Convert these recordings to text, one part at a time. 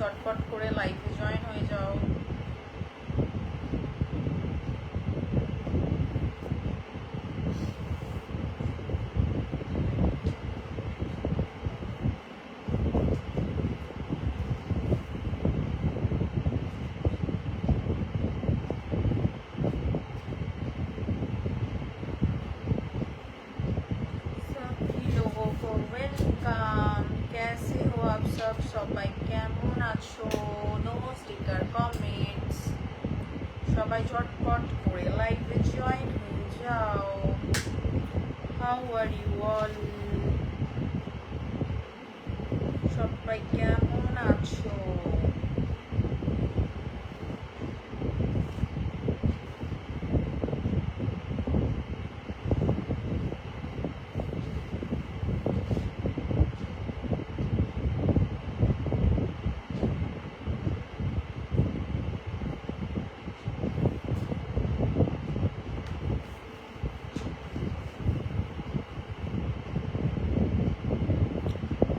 চটপট করে লাইভে জয়েন হয়ে যাও। সবাই কেমন আছো? নো স্টিকার কমেন্টস, সবাই ঝটপট করে লাইভে জয়েন হয়ে যাও। How are you all? সবাই কেমন আছো?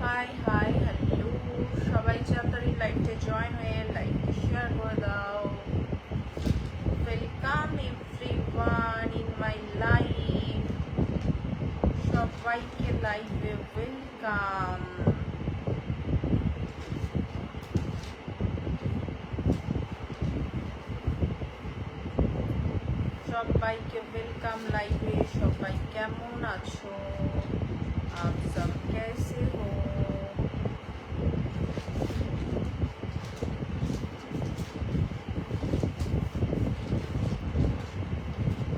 হাই হাই হ্যালো, সবাই তাড়াতাড়ি লাইভে জয়েন হয়ে লাইভে শেয়ার করে দাও। Welcome everyone in my live, সবাইকে লাইভে ওয়েলকাম। সবাইকে ওয়েলকাম লাইভে। সবাই কেমন আছো? आप सब कैसे हो?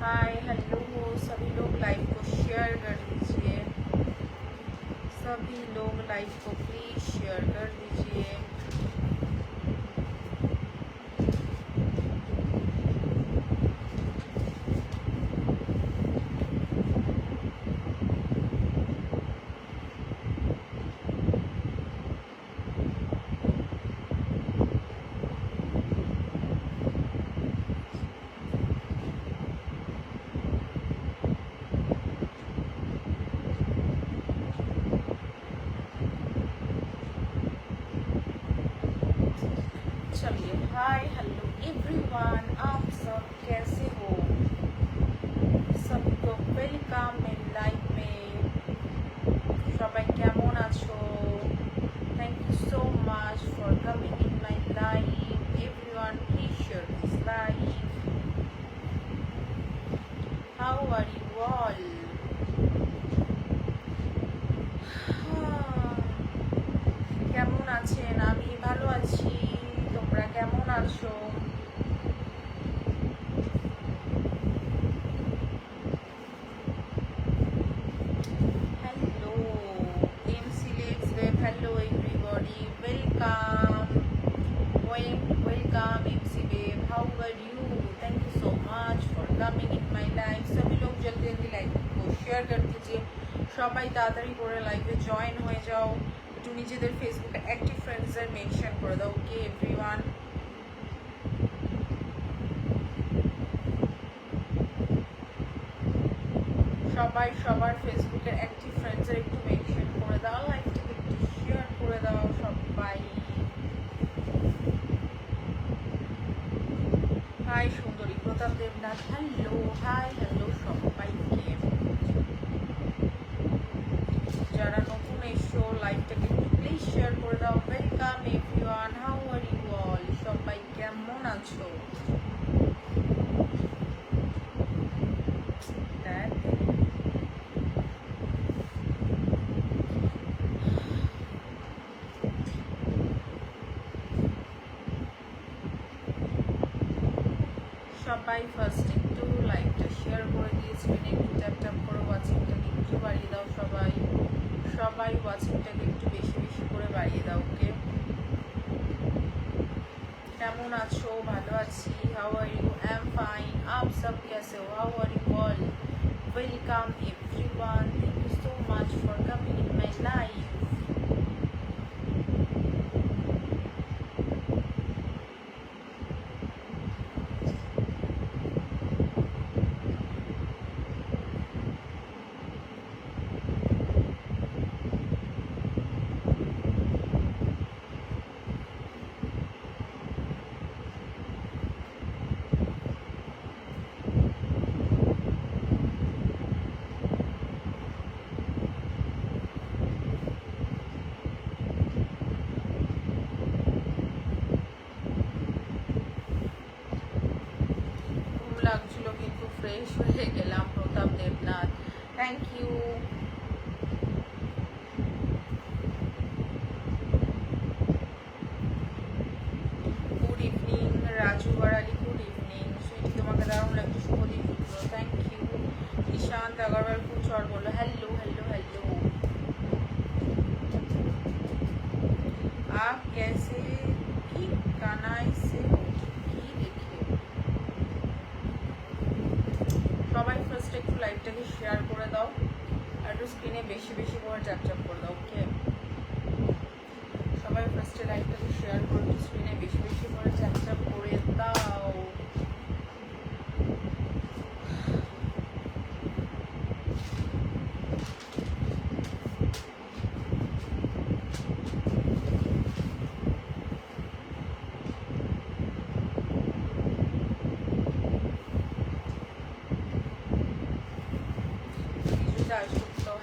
हाय हेलो, सभी लोग लाइव को शेयर कर दीजिए। सभी लोग लाइव को प्लीज शेयर कर दीजिए। चलिए, हाय हेलो एवरीवन, आप सब कैसे हो? सबको वेलकम मेरी लाइफ में। সবাই কেমন আছো? Thank you so much for coming in my live. Everyone please share this live. How are you all? কেমন আছেন? আমি ভালো আছি, তোমরা কেমন আছো? Hello MC let's web, hello everybody, welcome welcome MC web, how are you? Thank you so much for coming in my life. सभी लोग जल्दी जल्दी लाइव को शेयर कर दीजिए। সবাই তাড়াতাড়ি করে লাইভে জয়েন হয়ে যাও। একটু নিজেদের ফেসবুকে অ্যাক্টিভ ফ্রেন্ডসদের মেনশন করে দাও। ওকে এভরিওয়ান, সবাই সবার ফেসবুকের অ্যাক্টিভ ফ্রেন্ডসদের একটু মেনশন করে দাও, লাইভটাকে একটু শেয়ার করে দাও সবাই। Hi Sundari Pratap Debnath, hello hi hello সবাইকে। যারা নতুন এসো লাইভটাকে প্লিজ শেয়ার করে দাও। Welcome everyone, how are you all? সবাই কেমন আছো? সবাই ফার্স্ট একটু লাইভটা শেয়ার করে দিয়ে স্ক্রিনে একটু ট্যাপ ট্যাপ করে ওয়াচিংটাকে একটু বাড়িয়ে দাও। সবাই সবাই ওয়াচিংটাকে একটু বেশি বেশি করে বাড়িয়ে দাও। ওকে, কেমন আছো? ভালো আছি। How are you? I am fine. आप सब कैसे हो? How are you all? Welcome everyone, thank you so much for coming in my life. লাগছিল কিন্তু ফ্রেশ হয়ে গেলাম। Pratap Debnath, thank you. Good evening Raju Barali, good evening. Sweetie তোমাকে দারুণ লাগছে, শুভদীপ রুদ্র, থ্যাংক ইউ। নিশান্ত আগরওয়াল খুব চর বললো, হ্যালো হ্যালো হ্যালো। आप कैसे की कानाई से हो কি দেখে। সবাই ফার্স্ট একটু লাইভটাকে শেয়ার করে দাও আর একটু স্ক্রিনে বেশি বেশি করে ট্যাপ করে দাও। ওকে, সবাই ফার্স্টে লাইভটাকে শেয়ার করে একটু স্ক্রিনে বেশি বেশি করে ট্যাপ করে দাও।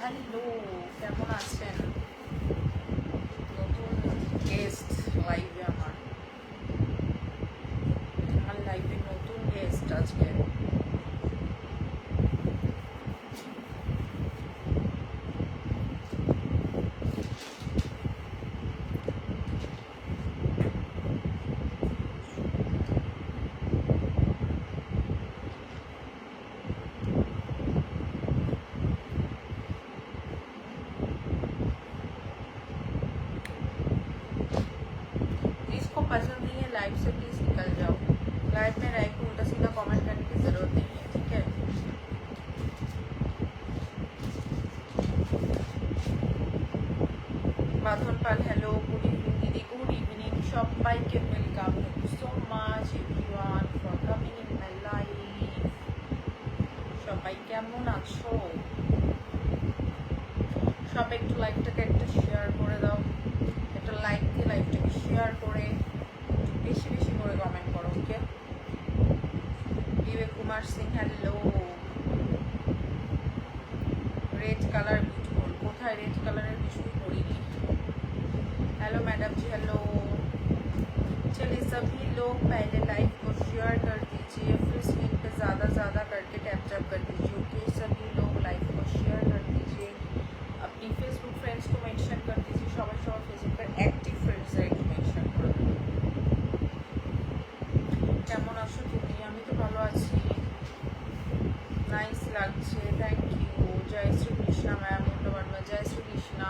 হ্যালো, কেমন আছেন? নতুন গেস্ট লাইভে, আমার লাইভে নতুন গেস্ট আজকে। पसंद नहीं है लाइव से प्लीज निकल जाओ। लाइव में रह के उल्टा सीधा कमेंट करने की जरूरत नहीं है, ठीक है? Bathan Pal, hello, good evening दीदी, गुड इवनिंग। সবাইকে welcome, thank you so much everyone for coming in my life. সবাই কেমন আছো? সবাই একটু লাইভটাকে একটা শেয়ার করে দাও, একটা লাইক দিয়ে লাইভটাকে শেয়ার করে বেশি বেশি করে কমেন্ট করো। Okay, Vivek Kumar Singh, hello. Red colour beautiful, কোথায় রেড কালারের কিছুই করিনি। Hello madam ji, hello. चलिए सभी लोग पहले लाइव को शेयर कर दीजिए, फिर स्क्रीन पे ज़्यादा करके टैप कर दीजिए। ओके, सभी लोग लाइव को शेयर कर दीजिए, अपनी फेसबुक फ्रेंड्स को मेंशन कर दीजिए। সবাই সবার ফেসবুক पर एक्टिव फ्रेंड्स একটু মেনশন করে দেবেন। কেমন আছো তুমি? আমি তো ভালো আছি, নাইস লাগছে, থ্যাংক ইউ। জয় শ্রী কৃষ্ণ ম্যাম, ধন্যবাদ। জয় শ্রী কৃষ্ণ।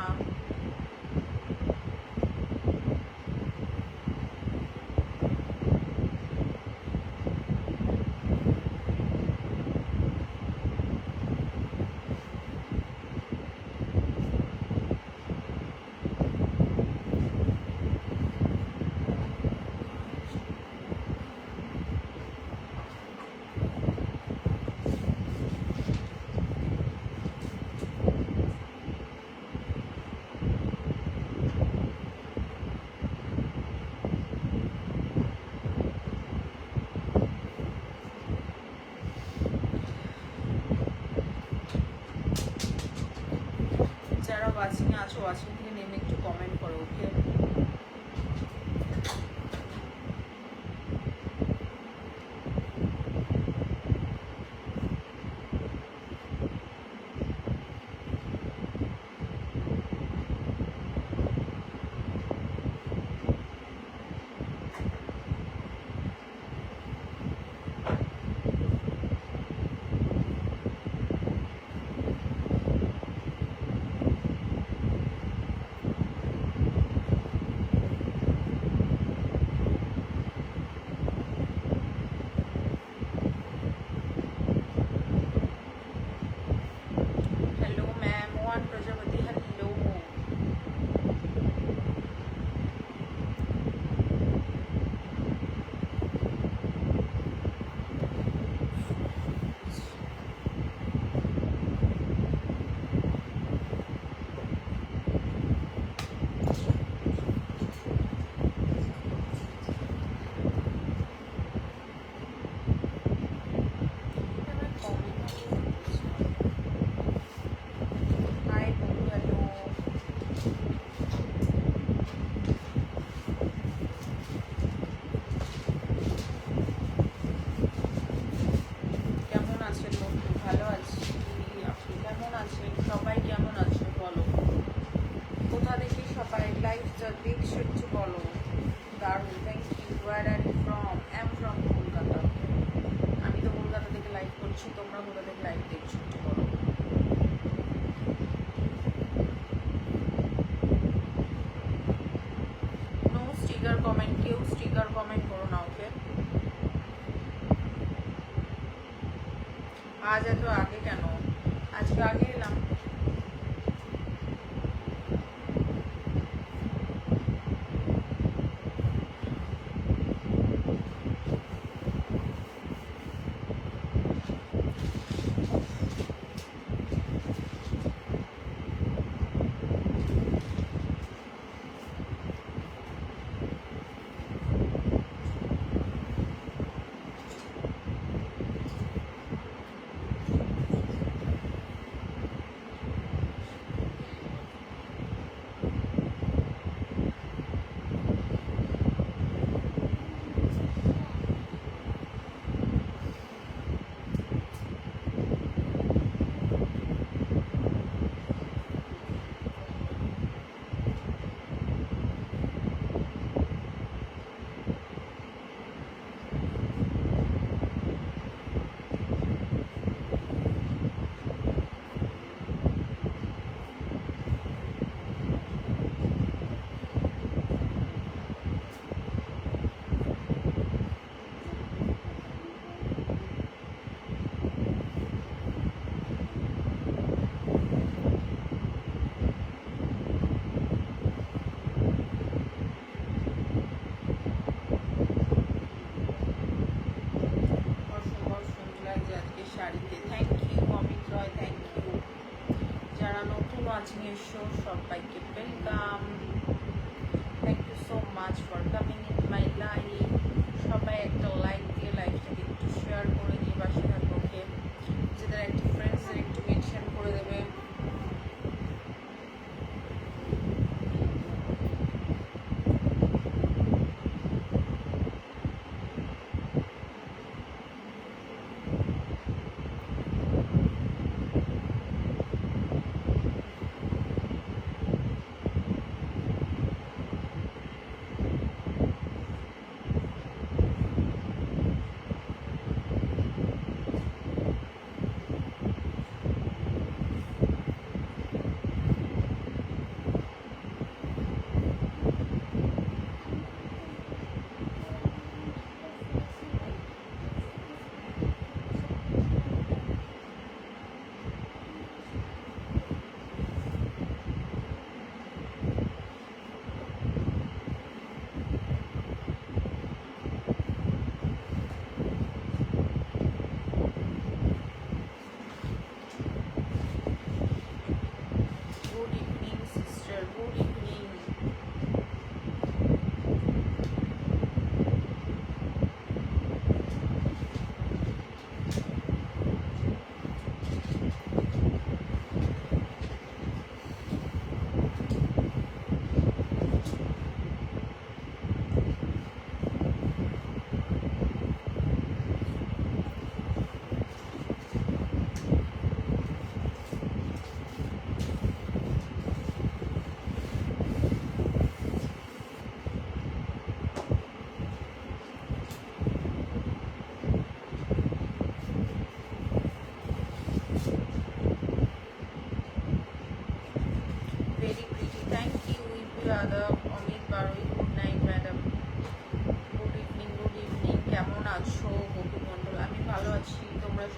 যারা ওয়াচিংয়ে আছো, ওয়াচিং থেকে নেমে একটু কমেন্ট করো। ওকে, বলছি, তোমরা কোথা থেকে লাইভ দেখছো একটু বলো। নো স্টিকার কমেন্ট, কেউ স্টিকার কমেন্ট করো না, ওকে? আজ এত আগে কেন? আজকে আগে এলাম। এসো সবাইকে welcome, thank you so much for coming in my life. সবাই একটা লাইক দিয়ে লাইফটাকে একটু শেয়ার করে দিয়ে পাশে থাকবে, ওকে? যেটা একটু ফ্রেন্ডসদের একটু মেনশন করে দেবে।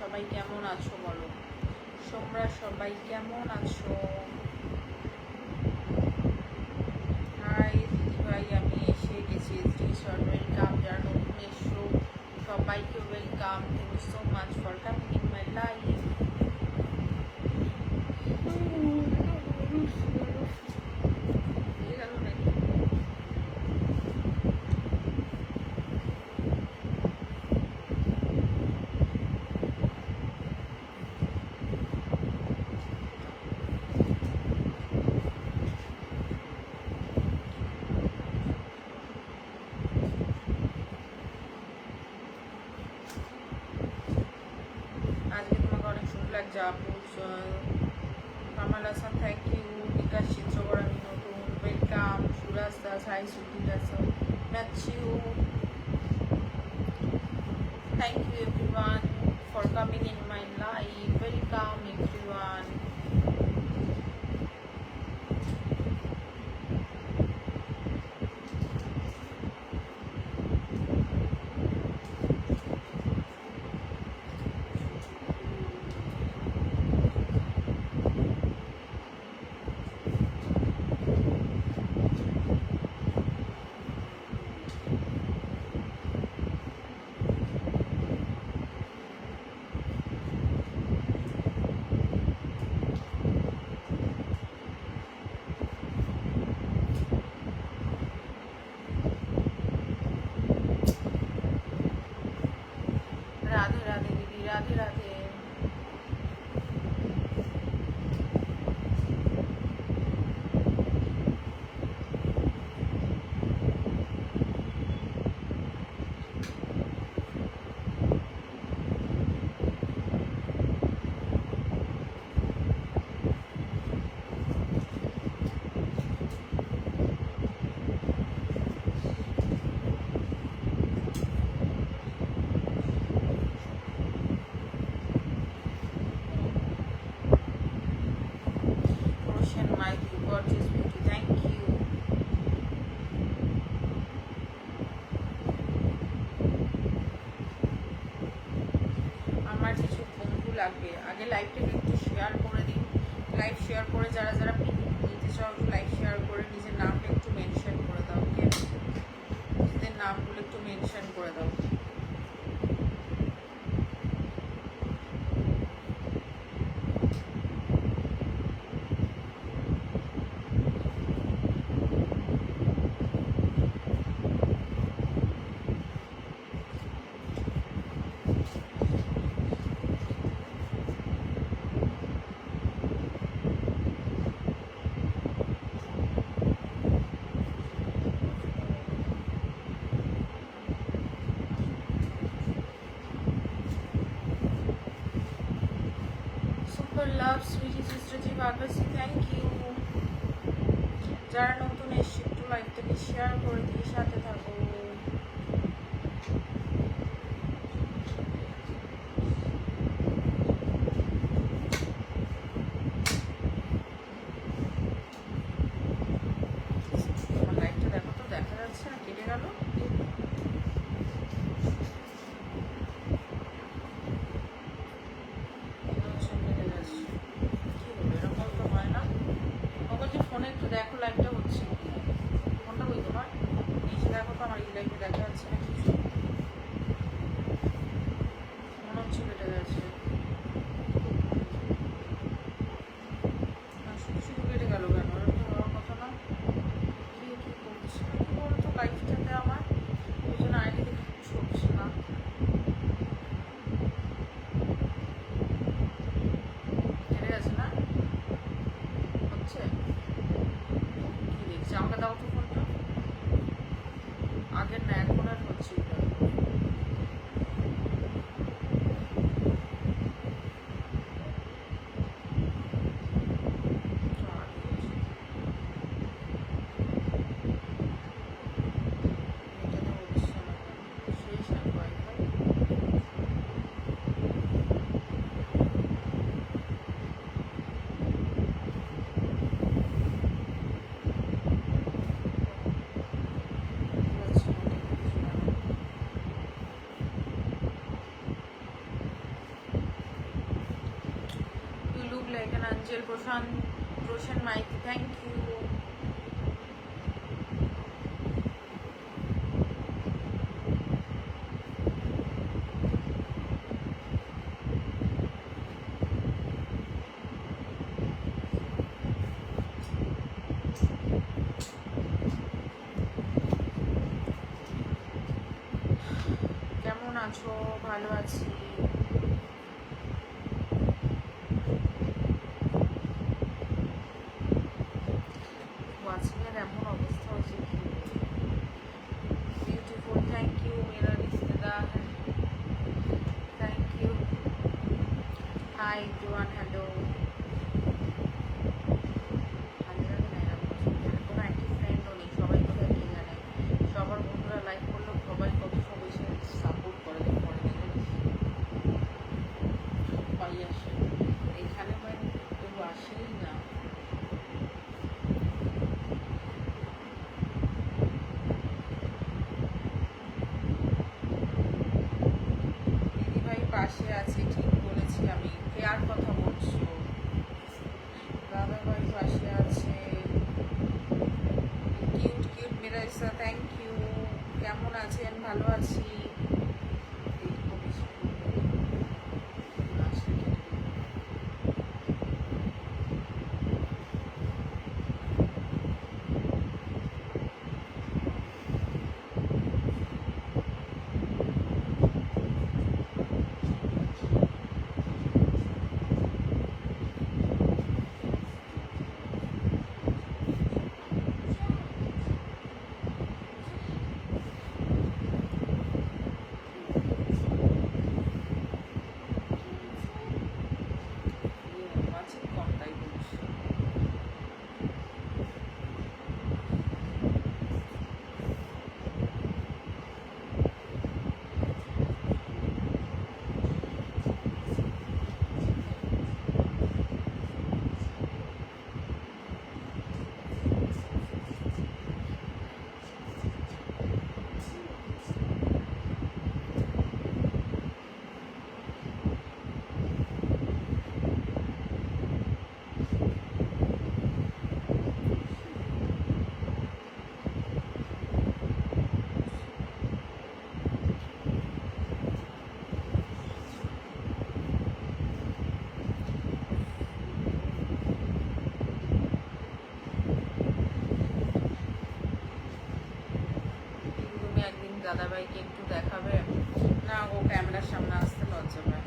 সবাই কেমন আছো বলো, তোমরা সবাই কেমন আছো? হাই দিদি ভাই, আমি এসে গেছি। ওয়েলকাম, যারা নতুন এসো সবাইকে welcome. Thank you so much for coming in my life. Kamal Hasan, thank you. Bikash Chitrakar, আমি নতুন, welcome. Suraj Das, hi Sudip Das, Matthew, thank you everyone for for coming in my live. Welcome everyone. Radhe Radhe दीदी, Radhe Radhe. Ocean, my gorgeous beauty, thank you. আমার কিছু বন্ধু লাগবে, আগে লাইভটাকে একটু শেয়ার করে দিন। লাইভ শেয়ার করে যারা যারা নিতে চাও একটু লাইভ শেয়ার করে নিজের নামটা একটু মেনশন করে দাও, ওকে? নিজেদের নামগুলো একটু মেনশন করে দাও। Super love, sweetie sister ji Bagasi, thank you. যারা নতুন এসে একটু লাইভটাকে শেয়ার করে দিয়ে সাথে থাকো। আমার লাইভটা দেখো তো, দেখা যাচ্ছে না, কেটে গেল। ফোনে একটু দেখো লাইভটা হচ্ছে, ফোনটা বই তোমার নিচে দেখো তো, আমার এই লাইভে দেখা যাচ্ছে না কিছু, মনে হচ্ছে কেটে গেছে। শুধু শুধু কেটে গেল কেন? ওরকম তো হওয়ার কথা না। কি কি করছে কি বলতো লাইভটাতে আমার, ওই জন্য আইডি দেখে কিছু হচ্ছে না। কেটে গেছে না, হচ্ছে কি দেখছি? আমাকে দাও তো ফোনটা, আগের না এখন আর হচ্ছে এটা। You look like an angel, Roshan Mikey, thank you. কেমন আছো? ভালো আছি। ওয়াচিংয়ের এমন অবস্থা হচ্ছে কি, বিউটিফুল, থ্যাংক ইউ মেরা রিশতেদার, thank you. Hi everyone, hello. কোনো অ্যাক্টিভ ফ্রেন্ডও নেই, সবাই কোথায় কে জানে। সবার বন্ধুরা লাইক করলেও সবাই কত সবাই সাপোর্ট করে করে দাদাভাইকে একটু দেখাবে না? ও ক্যামেরার সামনে আসতে লজ্জা পায়।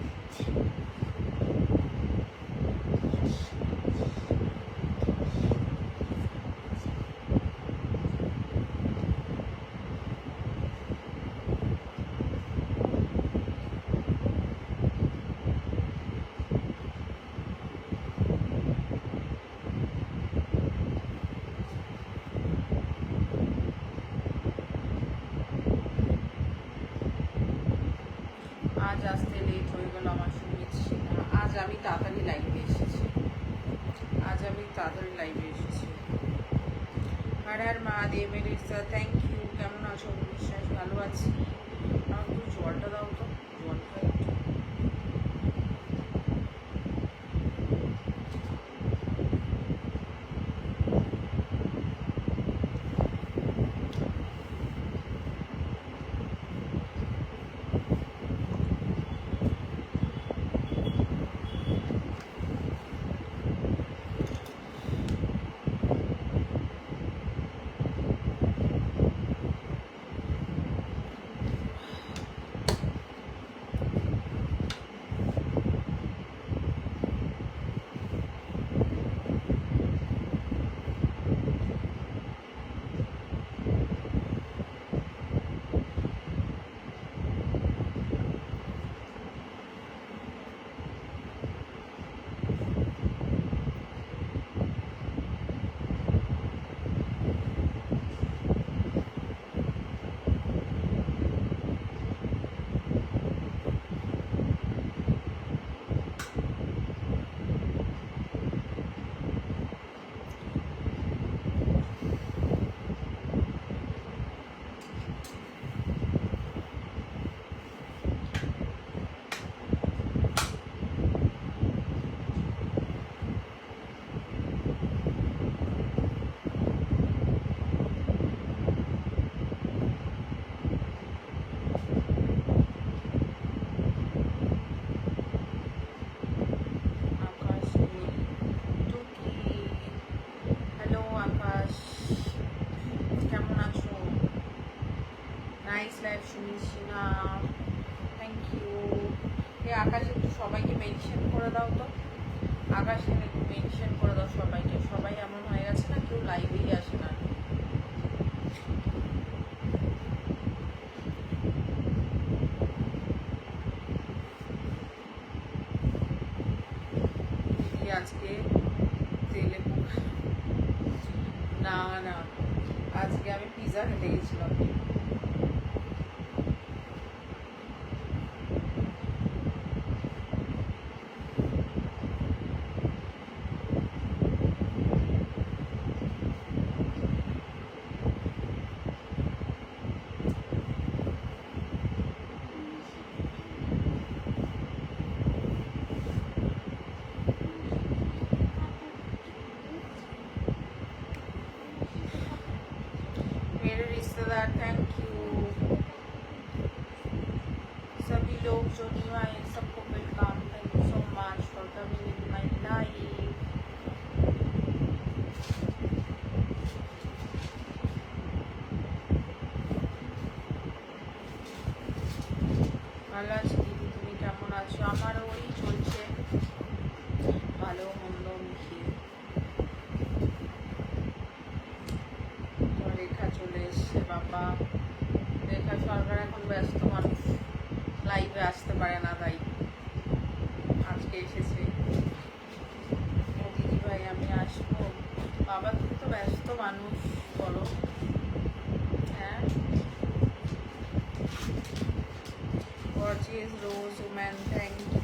আজ আসতে লেট হয়ে গেল আমার, শুনেছি না। আজ আমি তাড়াতাড়ি লাইভে এসেছি, হর হর মহাদেব। Thank you. কেমন আছো? বিশ্বাস ভালো আছি। আমার একটু জলটা দাও তো, জল খাই একটু। আকাশ একটু সবাইকে মেনশন করে দাও তো, আকাশ একটু মেনশন করে দাও সবাইকে। সবাই এমন হয়ে গেছে না, কেউ লাইভেই আসে না। আজকে তেলে না না, আজকে আমি পিৎজা খেতে গেছিলাম। थैंक यू सभी लोग जो न्यू आए सबको welcome. Thank you so much for coming in my life. ভালো আছি দিদি, তুমি কেমন আছো? আমারও ওই চলছে, ভালো মন্দ মিশিয়ে। রেখা চলে এসছে বাবা, রেখা সরকার এখন ব্যস্ত মানুষ, লাইভে আসতে পারে না, তাই আজকে এসেছে। ও দিদি ভাই আমি আসবো। বাবা তুমি তো ব্যস্ত মানুষ, বলো। হ্যাঁ, gorgeous rose woman, thank you.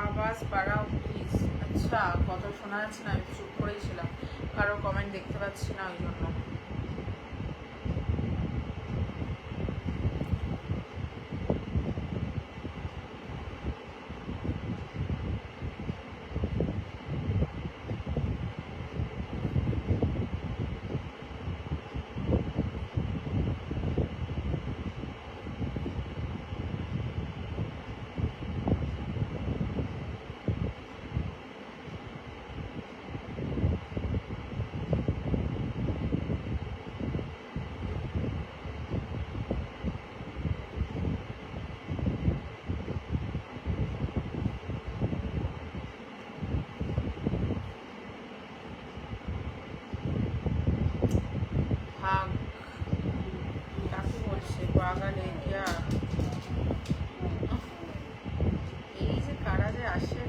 আওয়াজ বাড়াও প্লিজ। আচ্ছা, কথা শোনা যাচ্ছে না, আমি চুপ করেই ছিলাম, কারো কমেন্ট দেখতে পাচ্ছি না ওই জন্য। ভাগ কাকে বলছে বাগানে গিয়া? এই যে কারা যে আসে,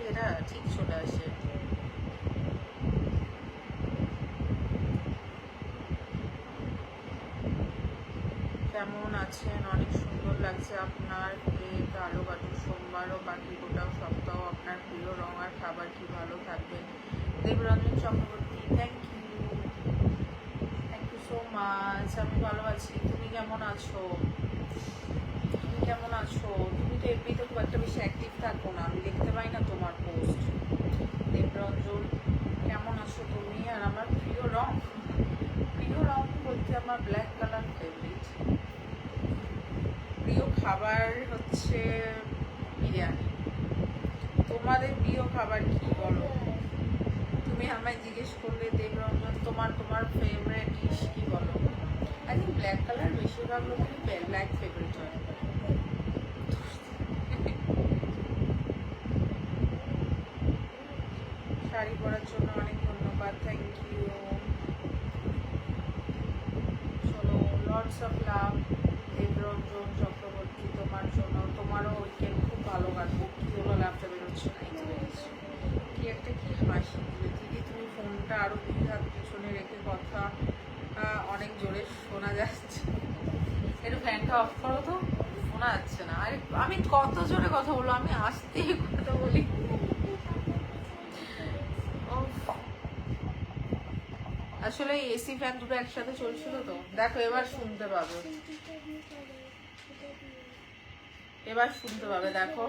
এরা ঠিক চলে আসে। কেমন আছেন? অনেক সুন্দর লাগছে আপনার কেক। আলো বাটু সোমবার ও বাকি গোটা সপ্তাহ আপনার প্রিয় রং আর খাবার কি? ভালো থাকবেন Debranjan Chakraborty. Thank you so much. আমি ভালো আছি, তুমি কেমন আছো? তুমি কেমন আছো? তুমি তো এমনিতে খুব একটা বেশি অ্যাক্টিভ থাকো না, আমি দেখতে পাই না তোমার পোস্ট। দেবরঞ্জন, কেমন আছো তুমি? আর আমার প্রিয় রং, প্রিয় রং বলতে আমার ব্ল্যাক কালার ফেভারিট। প্রিয় খাবার হচ্ছে বিরিয়ানি। তোমাদের প্রিয় খাবার কি বলো? তুমি আমায় জিজ্ঞেস করলে দেবরঞ্জন তোমার তোমার ফেভারিট ডিশ কি বলো? আই থিঙ্ক ব্ল্যাক কালার বেশিরভাগ লোকেরই ব্ল্যাক ফেভারিট হয়। শাড়ি পরার জন্য অনেক ধন্যবাদ, থ্যাংক ইউ। চলো, lots of love Debranjan Chakraborty, তোমার জন্য। তোমারও উইকেন্ড খুব ভালো কাটুক। কি হলো, লাভটা বেরোচ্ছে না? এই তো বেরোচ্ছে। কি একটা কি হাসি দিলে দিদি, তুমি ফোনটা আরো 2 হাত পিছনে রেখে কথা অনেক জোরে শোনা যাচ্ছে। একটু ফ্যানটা অফ করো তো, শোনা যাচ্ছে না। আরে আমি কত জোরে কথা বলবো, আমি আস্তেই কথা বলি। আসলে এসি ফ্যান দুটো একসাথে চলছিল তো। দেখো এবার শুনতে পাবে, এবার শুনতে পাবে। দেখো,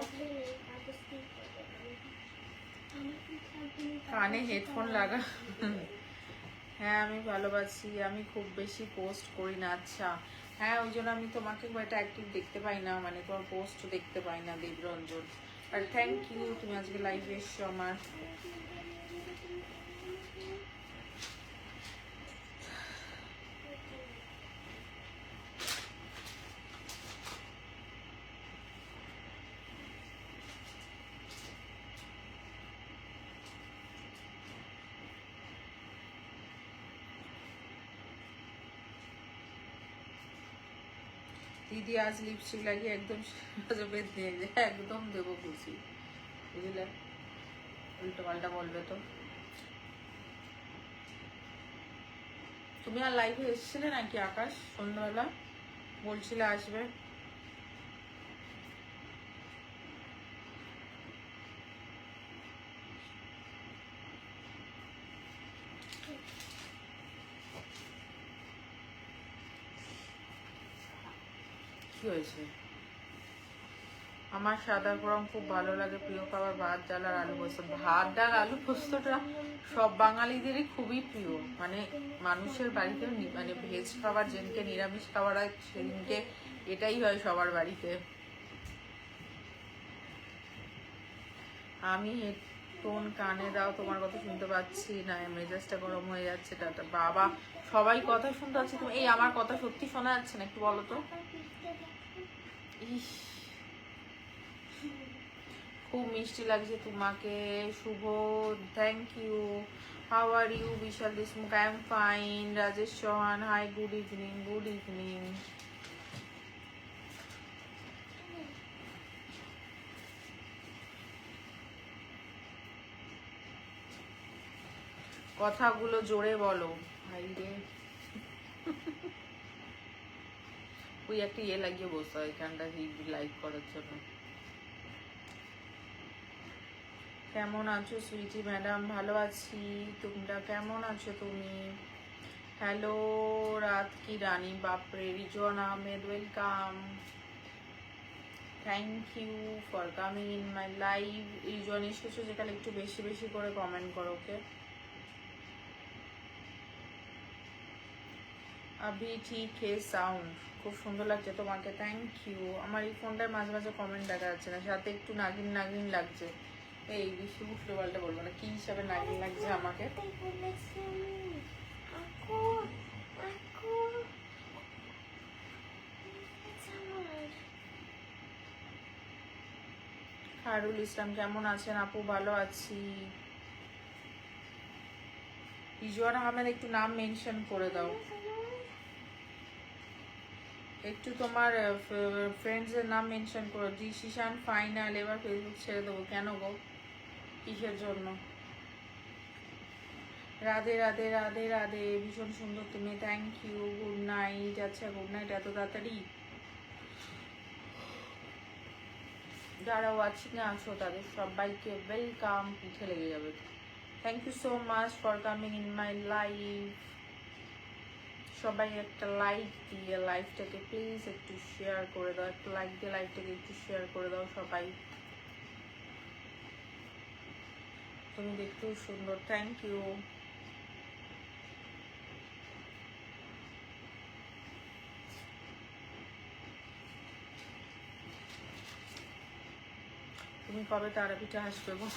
কানে হেডফোন লাগা। হ্যাঁ আমি ভালোবাসি, আমি খুব বেশি পোস্ট করি না। আচ্ছা, হ্যাঁ ওই জন্য আমি তোমাকে খুব একটা অ্যাক্টিভ দেখতে পাই না, মানে তোমার পোস্ট দেখতে পাই না দেবরঞ্জন। আর থ্যাংক ইউ, তুমি আজকে লাইভে এসছো আমার। দিদি আজ লিপস্টিক লাগিয়ে একদম বেদ নিয়ে একদম দেবো খুশি, বুঝলে? উল্টো পাল্টা বলবে তো। তুমি আর লাইভে এসেছিলে নাকি আকাশ সন্ধ্যাবেলা? বলছিলে আসবে। কি হয়েছে? আমার সাদা রং খুব ভালো লাগে। প্রিয় খাবার ভাত ডাল আর আলু পোস্ত। ভাত ডাল আলু পোস্তটা সব বাঙালিদেরই খুবই প্রিয়। মানে মানুষের বাড়িতে মানে ভেজ খাবার যেদিনকে নিরামিষ খাবার হয় সেদিনকে এটাই হয় সবার বাড়িতে। আমি হেডফোন কানে দাও, তোমার কথা শুনতে পাচ্ছি না, মেজাজটা গরম হয়ে যাচ্ছে। টাটা। বাবা, সবাই কথা শুনতে পাচ্ছি, তুমি এই আমার কথা সত্যি শোনা যাচ্ছে না? একটু বলো তো। ইস, খুব মিষ্টি লাগছে তোমাকে Shubho, thank you. How are you? Vishal Deshmukh, I am fine. Rajesh Chauhan, hi, good evening. Good evening. কথাগুলো জোরে বলো ভাই রে। ওই একটা লাগিয়ে বসতে হয় এখানটা লাইভ করার জন্য। কেমন আছো সুইটি ম্যাডাম? ভালো আছি, তোমরা কেমন আছো তুমি? হ্যালো রাত কি রানী, বাপরে, Rizon Ahmed, welcome, thank you for coming in my live. Rizon এসেছো যেখানে একটু বেশি বেশি করে কমেন্ট করো, ওকে? আভি ঠিক হে সাউন্ড, খুব সুন্দর লাগছে তোমাকে, থ্যাংক ইউ। আমার এই ফোনটায় মাঝে মাঝে কমেন্ট দেখা যাচ্ছে না, সাথে একটু নাগিন নাগিন লাগছে। এই বেশি উল্টো পাল্টা বলবো না, কি হিসাবে নাগিন লাগছে আমাকে? খায়রুল ইসলাম কেমন আছেন আপু? ভালো আছি। রিজওয়ান আহমেদ একটু নাম মেনশন করে দাও, একটু তোমার ফ্রেন্ডসের নাম মেনশন করো। ডিসিশন ফাইনাল, এবার ফেসবুক ছেড়ে দেবো। কেন গো, কিসের জন্য? রাধে রাধে রাধে রাধে, ভীষণ সুন্দর তুমি, থ্যাংক ইউ। Good night. আচ্ছা গুড নাইট, এত তাড়াতাড়ি? যারা ওয়াচিং আছো তাদের সবাইকে ওয়েলকাম। পিঠে লেগে যাবে। Thank you so much for coming in my life. সবাই একটা লাইক দিয়ে লাইভটাকে প্লিজ একটু শেয়ার করে দাও, একটা লাইক দিয়ে লাইভটাকে একটু শেয়ার করে দাও সবাই। তুমি দেখতেও সুন্দর, থ্যাংক ইউ। তুমি কবে তারাপীঠে আসবে গো?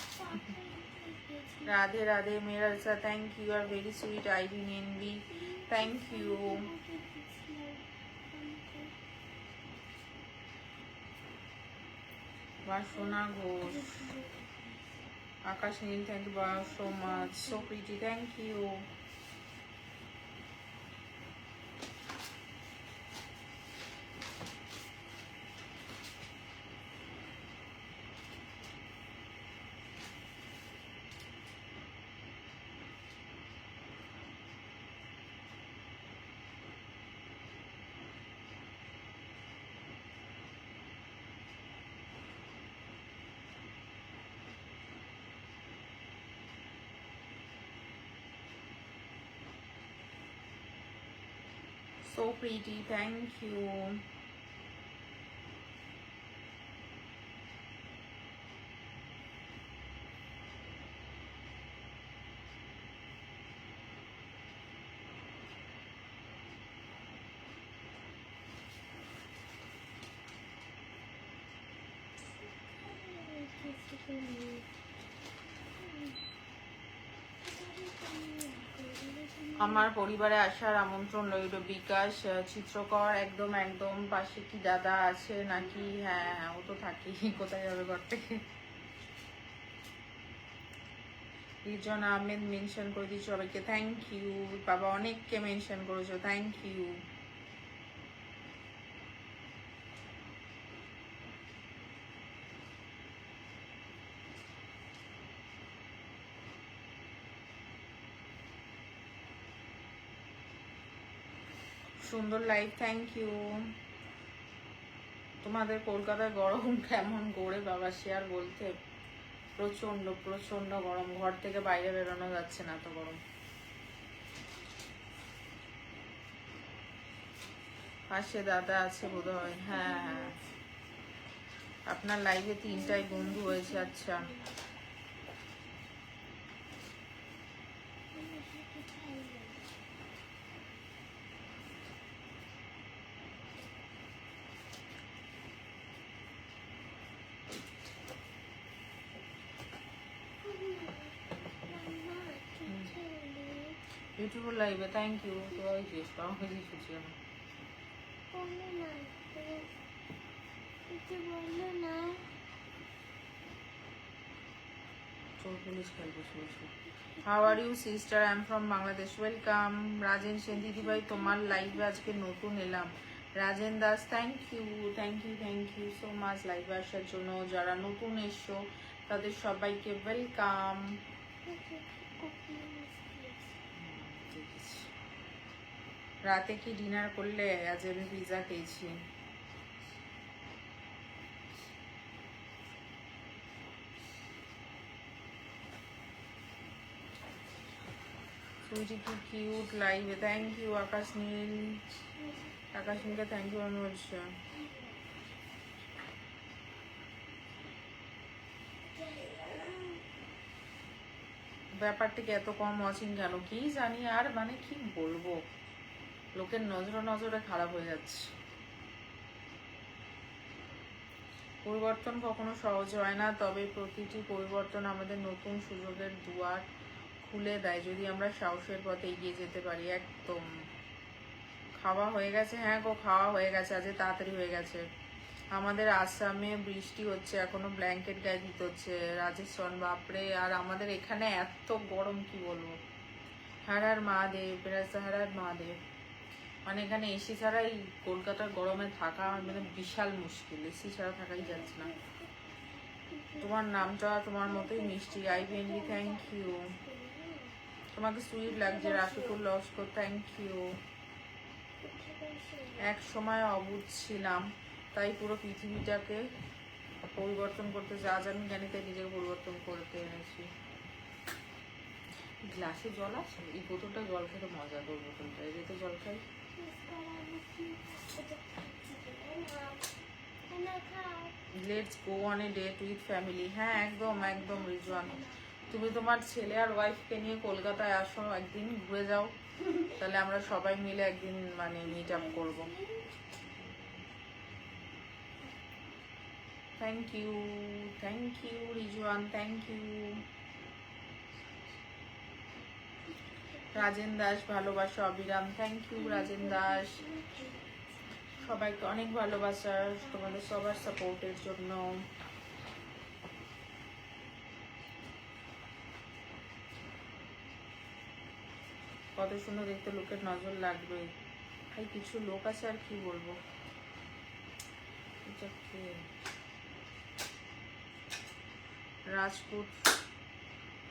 রাধে রাধে মেরালসা, থ্যাংক ইউ। আর very sweet Ivy Envy, thank you. Basana Ghosh, Akash Neel, thank you so much, so pretty, thank you. So pretty, thank you. আমার পরিবারে আসার আমন্ত্রণ রইল। বিকাশ চিত্রকর, একদম একদম। পাশে কি দাদা আছে নাকি? হ্যাঁ হ্যাঁ, ও তো থাকি, কোথায় যাবে ঘর থেকে। রিজন আহমেদ মেনশন করে দিচ্ছি সবাইকে, থ্যাংক ইউ। বাবা অনেককে মেনশন করেছো, থ্যাংক ইউ। সুন্দর লাইভ, থ্যাংক ইউ। তোমাদের কলকাতায় গরম কেমন করে বাবা, শেয়ার বলতে? প্রচন্ড প্রচন্ড গরম, ঘর থেকে বাইরে বেরোনো যাচ্ছে না, তো গরম। পাশে দাদা আছে বোধ হয়, হ্যাঁ হ্যাঁ। আপনার লাইভে 3টাই বন্ধু হয়েছে, আচ্ছা। বিউটিফুল লাইভে, থ্যাংক ইউ। তো ওই যে আমাকে দিয়েছি আমি। How are you sister? I am from Bangladesh. Welcome. Rajen Sen দিদিভাই, তোমার লাইভে আজকে নতুন এলাম। Rajen Das, thank you thank you thank you so much লাইভে আসার জন্য। যারা নতুন এসছো তাদের সবাইকে ওয়েলকাম। রাতে কি ডিনার করলে? আজ আমি পিৎজা খেয়েছি। সুইটি কি কিউট লাইভে, থ্যাংক ইউ আকাশ নীল। আকাশ নীলকে থ্যাংক ইউ আমি বলছি। ব্যাপারটিকে এত কম ওয়াচিং কেন কি জানি, আর মানে কি বলবো, লোকের নজরে খারাপ হয়ে যাচ্ছে। পরিবর্তন কখনো সহজ হয় না, তবে প্রতিটি পরিবর্তন আমাদের নতুন সুযোগের দুয়ার খুলে দেয় যদি আমরা সাহসের পথে এগিয়ে যেতে পারি। একদম। খাওয়া হয়ে গেছে? হ্যাঁ গো, খাওয়া হয়ে গেছে, আজ তাড়াতাড়ি হয়ে গেছে। আমাদের আসামে বৃষ্টি হচ্ছে, এখনো ব্ল্যাঙ্কেট গায়ে দিতে হচ্ছে। রাজস্থান বাপরে, আর আমাদের এখানে এত গরম কি বলবো। হর হর মহাদেব, হর হর মহাদেব। মানে এখানে এসি ছাড়াই কলকাতার গরমে থাকা মানে বিশাল মুশকিল, এসি ছাড়া থাকাই যাচ্ছে না। তোমার নামটা তোমার মতোই মিষ্টি, আই ভেন্ডি, থ্যাংক ইউ। তোমাকে সুইট লাগছে, রাশিকুল লস্কর, থ্যাংক ইউ। এক সময় অবুঝ ছিলাম, তাই পুরো পৃথিবীটাকে পরিবর্তন করতে যা জানি জানি তাই নিজেকে পরিবর্তন করতে এনেছি। গ্লাসে জল আছে, এই বোতলটা জল খেতে মজা, তোর বোতলটা এই তো জল খাই। Let's go on a date with family. হ্যাঁ একদম একদম রিজওয়ান, তুমি তোমার ছেলে আর ওয়াইফকে নিয়ে কলকাতায় আসো, একদিন ঘুরে যাও, তাহলে আমরা সবাই মিলে একদিন মানে মিট আপ করবো। Thank you Rizwan, thank you. Rajen Das ভালোবাসা অবিরাম, থ্যাংক ইউ রাজেন দাস। সবাইকে অনেক ভালোবাসা তোমাদের সবার সাপোর্টের জন্য। কত সুন্দর দেখতে, লোকের নজর লাগবে। ভাই কিছু লোক আছে, আর কি বলবো।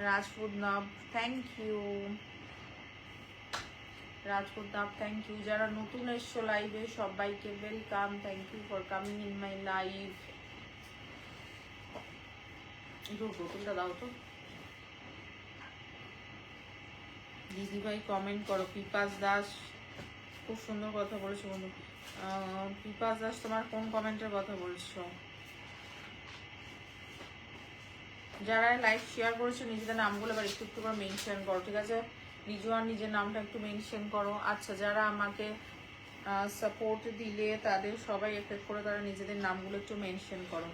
রাজপুত নাব, থ্যাংক ইউ। রাজপুত নাব, থ্যাংক ইউ। যারা নতুন এসছো লাইভে সবাইকে welcome, thank you for coming in my live. বোতলটা দাও তো। দিদিভাই কমেন্ট করো। পিপাস দাস, খুব সুন্দর কথা বলেছো বন্ধু। পিপাস দাস, তোমার কোন কমেন্টের কথা বলছো? যারা লাইভ শেয়ার করেছো নিজেদের নামগুলো এবার একটু একটু করে মেনশন করো, ঠিক আছে? রিজওয়ান নিজের নামটা একটু মেনশন করো। আচ্ছা, যারা আমাকে সাপোর্ট দিলে তাদের সবাই এক এক করে তারা নিজেদের নামগুলো একটু মেনশন করো।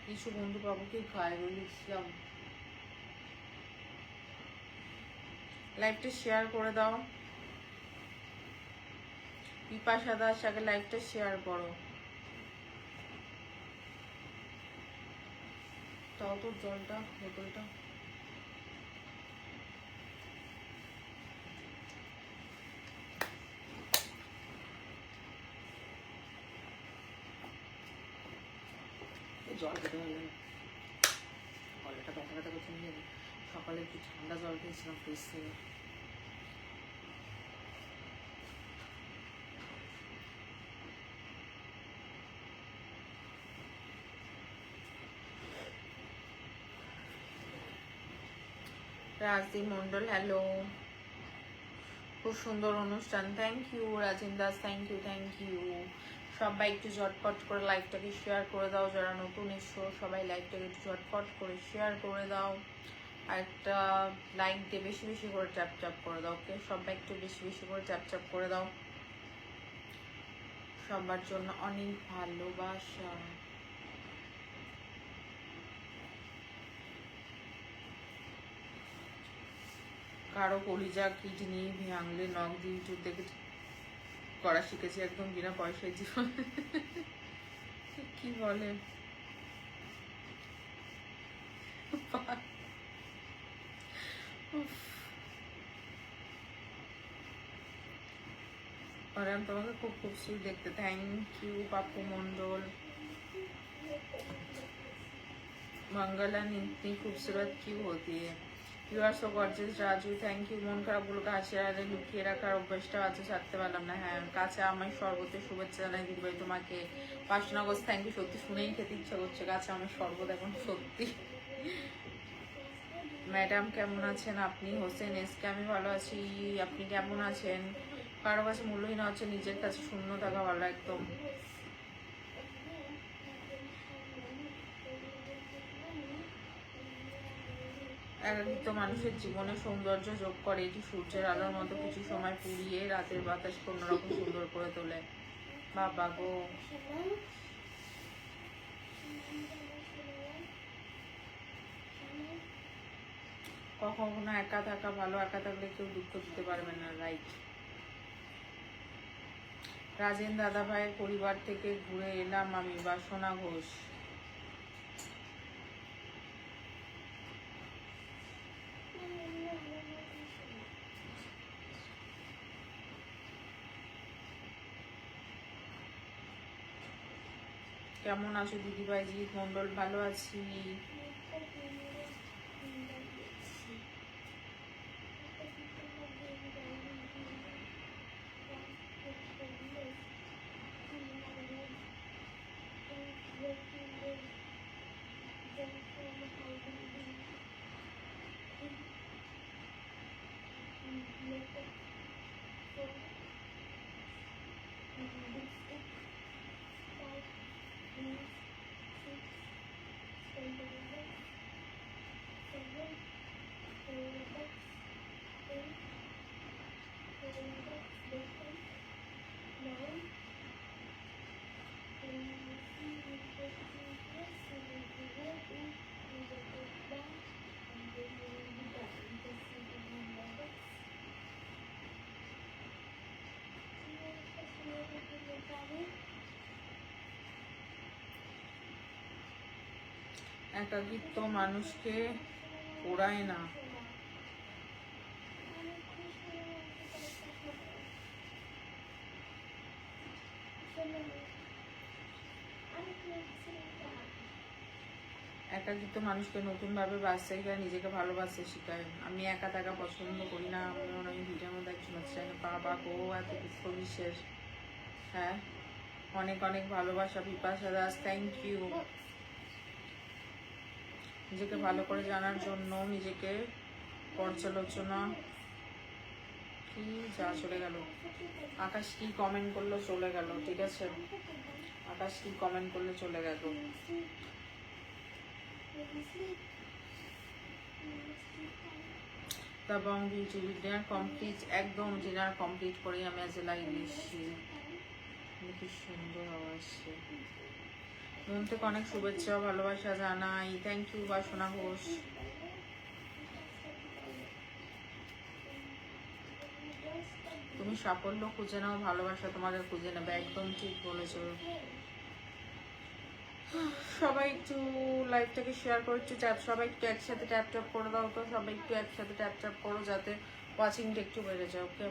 কিছু বন্ধু বাবুকে খায় বলেছিলাম। লাইভটা শেয়ার করে দাও। পিপাসা দাস, আগে লাইভটা শেয়ার করো। তাও তো জলটা, বোতলটা। জল খেতে পারলে গলাটা ব্যথা ব্যথা করতে নিয়ে সকালে একটু ঠান্ডা জল খেয়েছিলাম ফ্রিজ থেকে। রাজদীপ মন্ডল, হ্যালো। খুব সুন্দর অনুষ্ঠান, thank you Rajen Das, thank you. সবাই একটু ঝটপট করে লাইভটাকে শেয়ার করে দাও। যারা নতুন এসছো সবাই লাইভটাকে একটু ঝটপট করে শেয়ার করে দাও, আর একটা লাইক দিয়ে বেশি বেশি করে ট্যাপ ট্যাপ করে দাও। ওকে, সবাই একটু বেশি বেশি করে ট্যাপ ট্যাপ করে দাও। সবার জন্য অনেক ভালোবাসা। কারো কলিজা কিডনি ভাঙলে নখ দিয়ে ইউটিউব দেখে করা শিখেছি, একদম বিনা পয়সায় জীবন। কি বলে তোমাকে খুব খুব সুইট দেখতে, থ্যাংক ইউ পাপ্পু মন্ডল। मंगला इतनी खूबसूरत क्यों होती है? You are so gorgeous Raju, thank you. মন খারাপগুলোকে হাসি আর লুকিয়ে রাখার অভ্যাসটা আজও ছাড়তে পারলাম না। হ্যাঁ, কাছে আমার শরবতের শুভেচ্ছা জানাই দিদিভাই তোমাকে। পাশনাগজ থ্যাংক ইউ। সত্যি শুনেই খেতে ইচ্ছা করছে কাছে আমার শরবত এখন সত্যি। ম্যাডাম কেমন আছেন আপনি? হোসেন এসকে আমি ভালো আছি, আপনি কেমন আছেন? কারো কাছে মূল্যহীন হচ্ছে, নিজের কাছে শূন্য থাকা ভালো একদম। একাকিত্ব মানুষের জীবনে সৌন্দর্য যোগ করে, এটি সূর্যের আলোর মতো কিছু সময় পুড়িয়ে রাতের বাতাস অন্যরকম সুন্দর করে তোলে। বাবা গো, কখনো একা থাকা ভালো, একা থাকলে কেউ দুঃখ দিতে পারবে না, রাইট। রাজেন দাদা ভাইয়ের পরিবার থেকে ঘুরে এলাম আমি, বাসনা ঘোষ। কেমন আছো দিদিভাই? জিৎ মন্ডল ভালো আছি। একাকিত্ব মানুষকে পোড়ায় না, একাকিত্ব মানুষকে নতুনভাবে বাঁচতে শেখায়, নিজেকে ভালোবাসতে শেখায়। আমি একা থাকা পছন্দ করি না, আমি ভিডিওর মধ্যে একজন আছে বাবা গো, এত কিছু বিশেষ। হ্যাঁ, অনেক অনেক ভালোবাসা বিপাশা দাস, থ্যাংক ইউ। নিজেকে ভালো করে জানার জন্য নিজেকে পর্যালোচনা কি যা চলে গেল। আকাশ কি কমেন্ট করলো চলে গেল, ঠিক আছে? আকাশ কি কমেন্ট করলে চলে গেল। এবং ডিনার কমপ্লিট, একদম ডিনার কমপ্লিট করে আমি আজ লাইভ এসেছি। কি সুন্দর আওয়াজ, মন থেকে অনেক শুভেচ্ছা ভালোবাসা জানাই, থ্যাংক ইউ বাসনা ঘোষ। তুমি সাফল্য খুঁজে নাও, ভালোবাসা তোমাদের খুঁজে নেবে, একদম ঠিক বলেছো। সবাই একটু লাইভটাকে শেয়ার করে একটু ট্যাপ, সবাই একটু একসাথে ট্যাপ ট্যাপ করে দাও তো, সবাই একটু একসাথে ট্যাপ ট্যাপ করো যাতে ওয়াচিংটা একটু বেড়ে যায়, okay?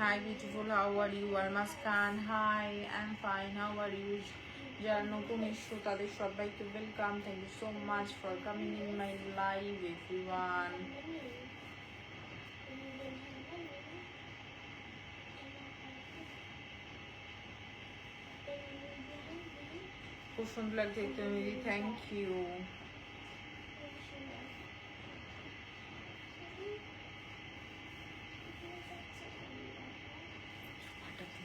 Hi beautiful, how are you? Almas Khan, hi, I am fine, how are you? যারা নতুন এসছো তাদের সবাইকে welcome, thank you so much for coming in my live everyone. খুব সুন্দর লাগছে তুমি, থ্যাংক ইউ।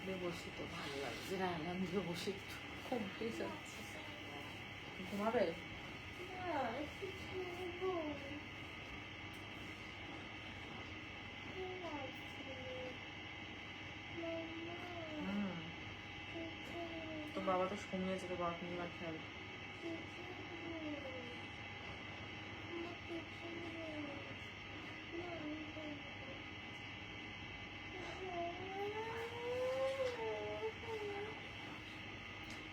তুলে বসি তো ভালো লাগছে না, আলাম দিয়ে বসি, খুব বেশ আছে। ঘুমাবে? তো বাবা তো ঘুমিয়েছে, তো বাবা নিয়ে খেয়াল।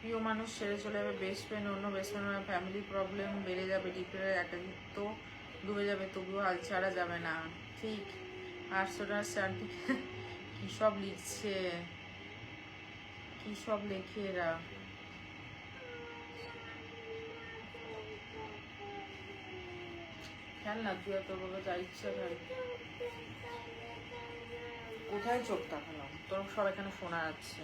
প্রিয় মানুষ ছেড়ে চলে যাবে, বেস্ট ফ্রেন্ড অন্য বেস্ট ফ্রেন্ড, ফ্যামিলি প্রবলেম বেড়ে যাবে, ডিপ্রেশন, একাকিত্ব ডুবে যাবে, তবুও হাল ছাড়া যাবে না, ঠিক? আটশোটার শান্তি কী সব লিখছে, কী সব লেখে এরা। খেল না, তুই তোর বাবা যা ইচ্ছা খেল। কোথায় চোখ তাকালাম? তোর সব এখানে শোনা যাচ্ছে।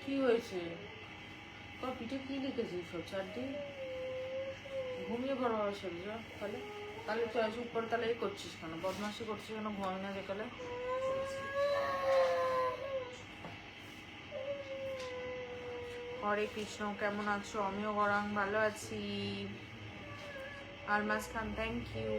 কি হয়েছে তোর পিঠে? কি লিখেছিস সব চারটি? ঘুমিয়ে পড়ো বাবার সাথে যা। তাহলে তাহলে তুই চুপ করে তাহলে এই করছিস কেন? বদমাশি করছিস কেন? ঘুমাবি না যেকালে? হরে কৃষ্ণ, কেমন আছো? আমিও গরাং ভালো আছি। আলমাস খান, থ্যাংক ইউ।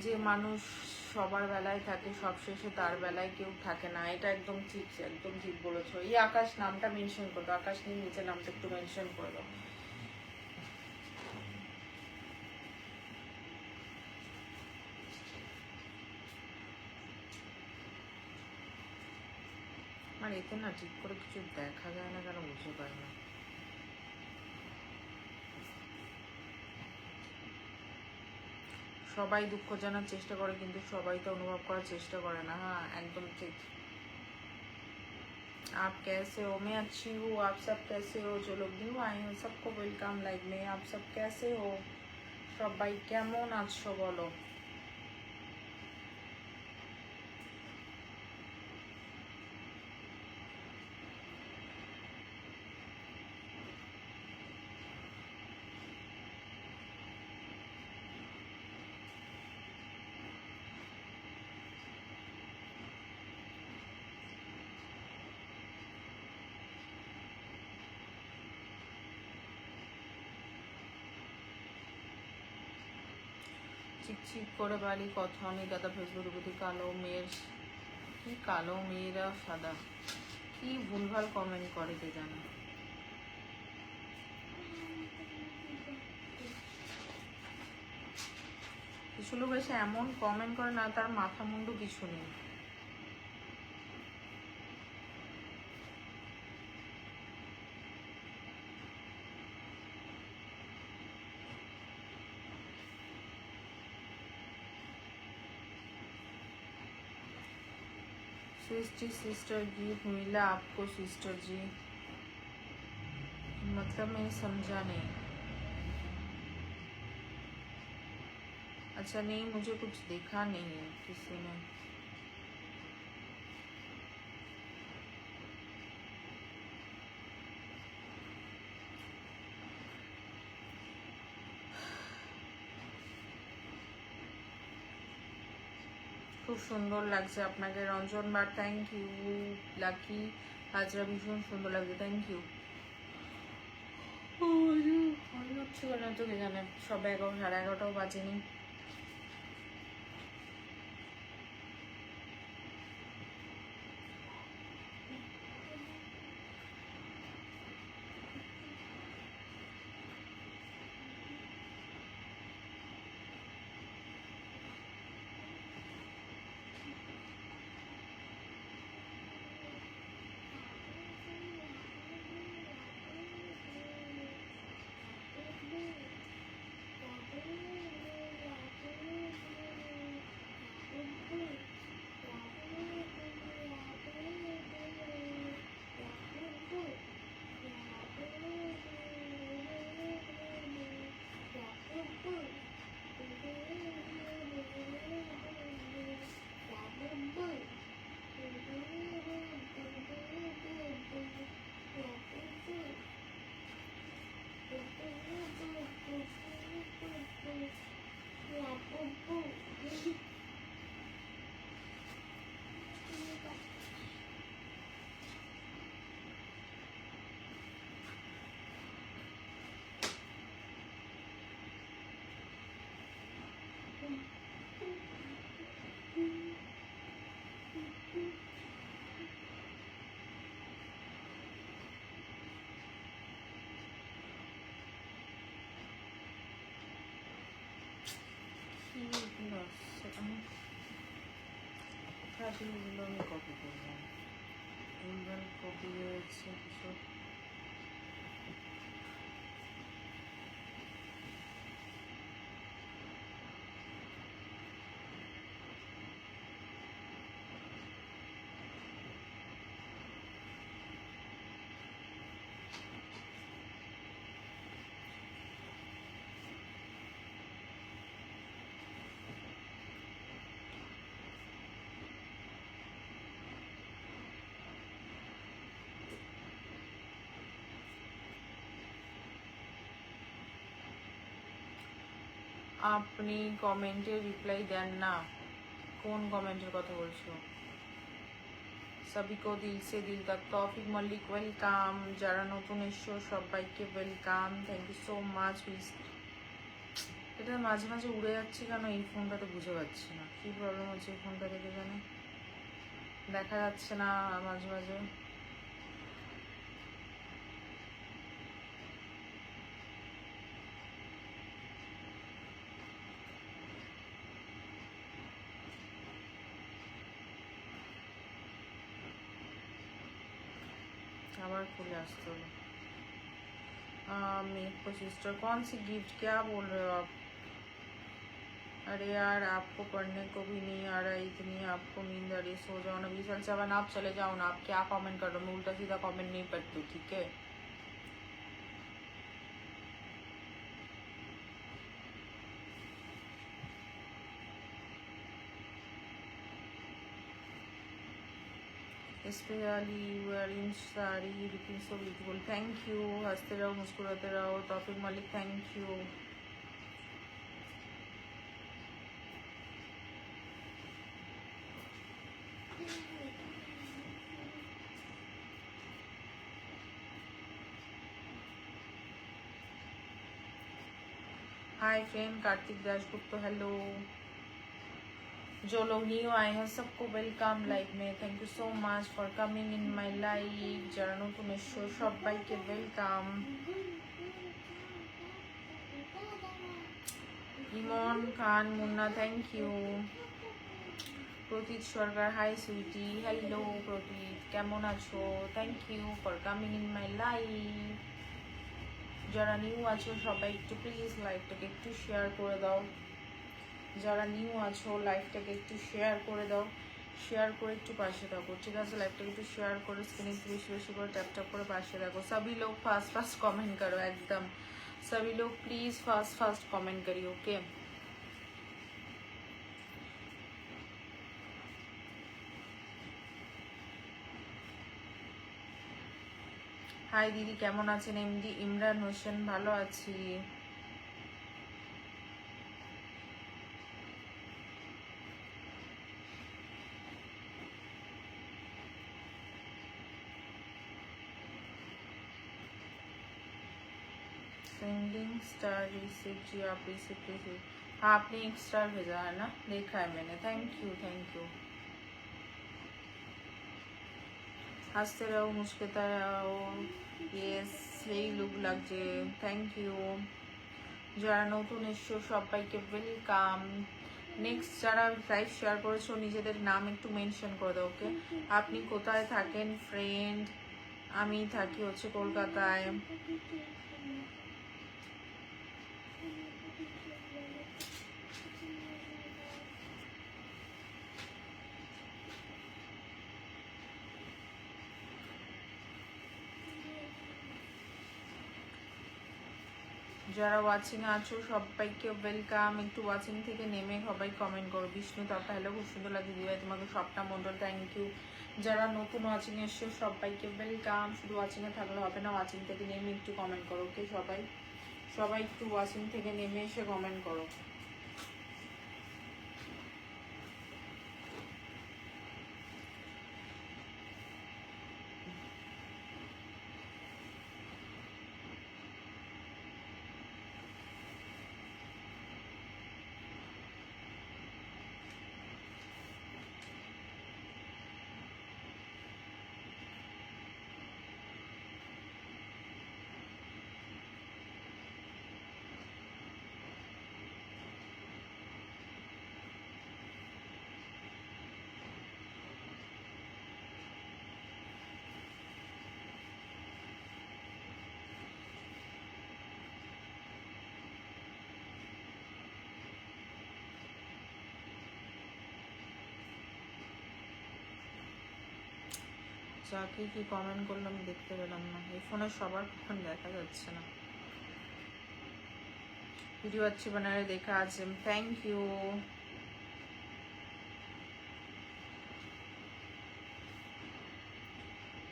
যে মানুষ সবার বেলায় থাকে, সব শেষে তার বেলায় কেউ থাকে না, এটা একদম ঠিক, একদম ঠিক বলেছো। এই আকাশ নামটা মেনশন করে দাও, আকাশ নিয়ে নিচে নামটা একটু মেনশন করে দাও। আর এতে না ঠিক করে কিছু দেখা যায় না, কেন বুঝতে পারি না। সবাই দুঃখ জানার চেষ্টা করে, কিন্তু সবাই তো অনুভব করার চেষ্টা করে না। হ্যাঁ, একদম ঠিক। आप कैसे हो? मैं अच्छी हूँ, आप सब कैसे हो? जो लोग न्यू आए हैं सबको वेलकम लाइव में। आप सब कैसे हो? সবাই কেমন আছো বলো? চিকচিক করে বালি কথা আমি দাদা ফেসবুক বুঝি কালো মেয়ের কি কালো মেয়েরা সাদা, কি ভুলভাল কমেন্ট করে কে জানে। কিছু লোক এসে এমন কমেন্ট করে না, তার মাথা মুন্ডু কিছু নেই। सृष्टि सिस्टर गिफ्ट मिला आपको सिस्टर जी? मतलब मैंने समझा नहीं। अच्छा नहीं, मुझे कुछ देखा नहीं है किसी ने। খুব সুন্দর লাগছে আপনাকে রঞ্জন বার, থ্যাংক ইউ। লাকি হাজরা, ভীষণ সুন্দর লাগছে, থ্যাংক ইউ। হচ্ছে কেন তো কে জানে, সব 11 সাড়ে 11টাও বাজেনি। এগুলো আসছে, আমি এগুলো আমি কপি করলাম, ভুলভাল কপি হয়েছে কিছু। আপনি কমেন্টে রিপ্লাই দেন না, কোন কমেন্টের কথা বলছো? সবিকো দিল সে দিল তক, তৌফিক মল্লিক ওয়েলকাম, যারা নতুন এসছো সবাইকে welcome, thank you so much. এটা মাঝে মাঝে উড়ে যাচ্ছে কেন এই ফোনটাতে বুঝে পাচ্ছি না, কি প্রবলেম হচ্ছে এই ফোনটা থেকে জানে, দেখা যাচ্ছে না মাঝে মাঝে। আবার খুলে আসতে হলো। मेरे को सिस्टर कौन सी गिफ्ट, क्या बोल रहे हो आप? अरे यार आपको पढ़ने को भी नहीं आ रहा है, इतनी आपको नींद आ रही है, सो जाओ ना 20 साल आप चले जाओ ना, आप क्या कमेंट कर रहे हो? मैं उल्टा सीधा कमेंट नहीं पढ़ती हूँ, ठीक है? Specially you are in sari looking so beautiful, thank you. हंसते रहो मुस्कुराते रहो, Taufiq Malik thank you. Hi friend Kartik Dasgupta, hello. जो लोग न्यू आए हैं सबको वेलकाम लाइव में, thank you so much for coming in my life, যারা নতুন এসছো সবাইকে welcome. Imon Khan Munna thank you. Pratit Sarkar hi sweetie, hello Pratit, কেমন আছো? Thank you for coming in my life. যারা নিউ আছো সবাই একটু প্লিজ লাইভটাকে একটু শেয়ার করে দাও, যারা নিউ আছো লাইভটাকে একটু শেয়ার করে দাও, শেয়ার করে একটু পাশে থাকো, ঠিক আছে? লাইভটাকে একটু শেয়ার করে স্ক্রিনে একটু বেশি বেশি করে ট্যাপ ট্যাপ করে পাশে থাকো। सभी लोग फास्ट फास्ट कमेंट करो, एकदम सभी लोग प्लीज फास्ट फास्ट कमेंट करिए, ओके? হাই দিদি, কেমন আছেন? এমডি ইমরান হোসেন, ভালো আছি। सेंडिंग स्टार रिसीव जी, आप रिसीव रिसीव, हाँ आपने एक स्टार भेजा है ना, देखा है मैंने, थैंक यू थैंक यू। हंसते रहो मुस्कुराते रहो, ये সেই লুক লাগছে, থ্যাংক ইউ। যারা নতুন এসছো সবাইকে ওয়েলকাম। নেক্সট যারা লাইভ শেয়ার করেছো নিজেদের নাম একটু মেনশন করে দাও, ওকে? আপনি কোথায় থাকেন ফ্রেন্ড? আমি থাকি হচ্ছে কলকাতায়। যারা ওয়াচিং আছো সবাইকে ওয়েলকাম। একটু ওয়াচিং থেকে নেমে সবাই কমেন্ট করো। বিষ্ণু তাপা, হ্যালো, খুব সুন্দর লাগছে দিদিভাই তোমাকে, সবটা মন্ডল থ্যাংক ইউ। যারা নতুন ওয়াচিং এসছো সবাইকে ওয়েলকাম। শুধু ওয়াচিংয়ে থাকলে হবে না, ওয়াচিং থেকে নেমে একটু কমেন্ট করো, ওকে? সবাই সবাই একটু ওয়াচিং থেকে নেমে এসে কমেন্ট করো। যাকে কি কমেন্ট করলো আমি দেখতে পেলাম না, এই ফোনে সবার কখন দেখা যাচ্ছে না। ভিডিও अच्छी बना रहे, देखा आज, thank you.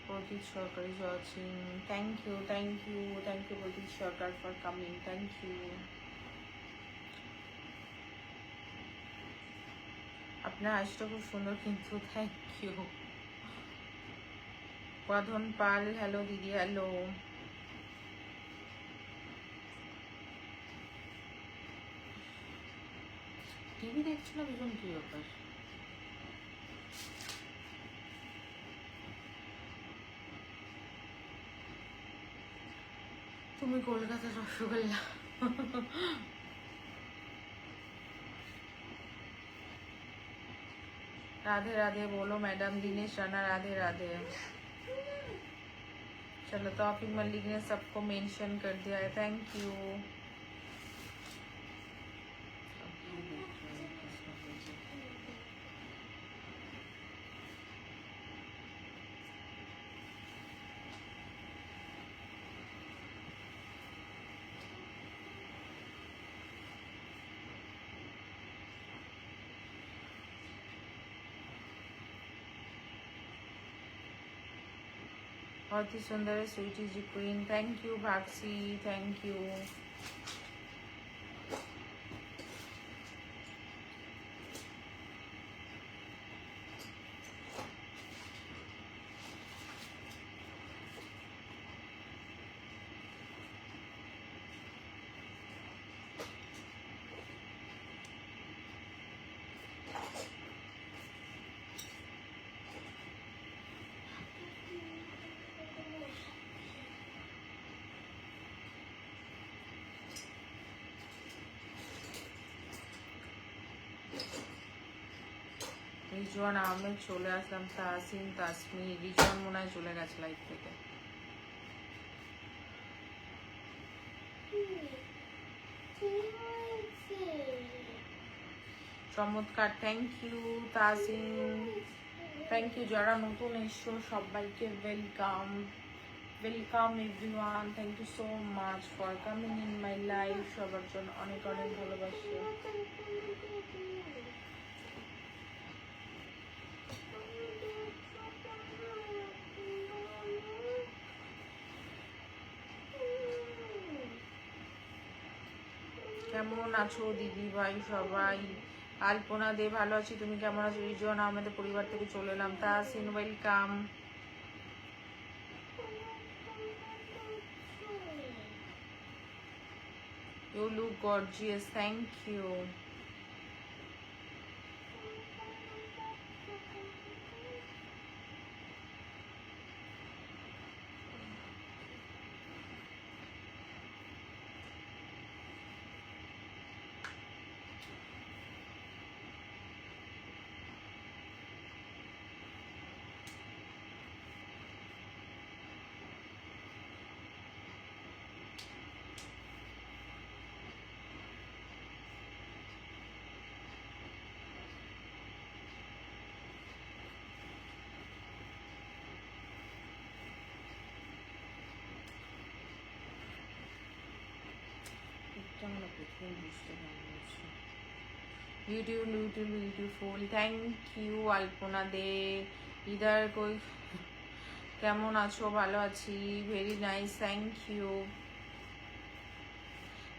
Pradip Sarkar is watching, thank you, thank you, thank you Pradip Sarkar for coming, thank you। আপনার আইসটা খুব সুন্দর কিন্তু, thank you. Bardhan Pal, hello দিদি, হ্যালো। টিভি দেখছো না, ভীষণ কি ব্যাপার? তুমি কলকাতার রসগোল্লা। राधे राधे बोलो मैडम, दिनेश राणा राधे राधे। चलो तौफीक मलिक ने सबको मेंशन कर दिया है, थैंक यू। बहुत ही सुंदर है sweetie ji queen, thank you Bhagasi, thank you. Rizwan Ahmed চলে আসলাম, তাহসিন তাসমির, রিজওয়ান মনে হয় চলে গেছে লাইভ থেকে। চমৎকার, thank you Tahsin, thank you. যারা নতুন এসছো সবাইকে welcome, welcome everyone, thank you so much for coming in my life. সবার জন্য অনেক অনেক ভালোবাসা। কেমন আছো দিদি ভাই সবাই? আলপনা দে, ভালো আছি, তুমি কেমন আছো? রিজন আমাদের পরিবার থেকে চলে এলাম, Tahsin welcome. You look gorgeous, thank you. Beautiful, thank you Alpana De. इधर कोई কেমন আছো? ভালো আছি, very nice, thank you,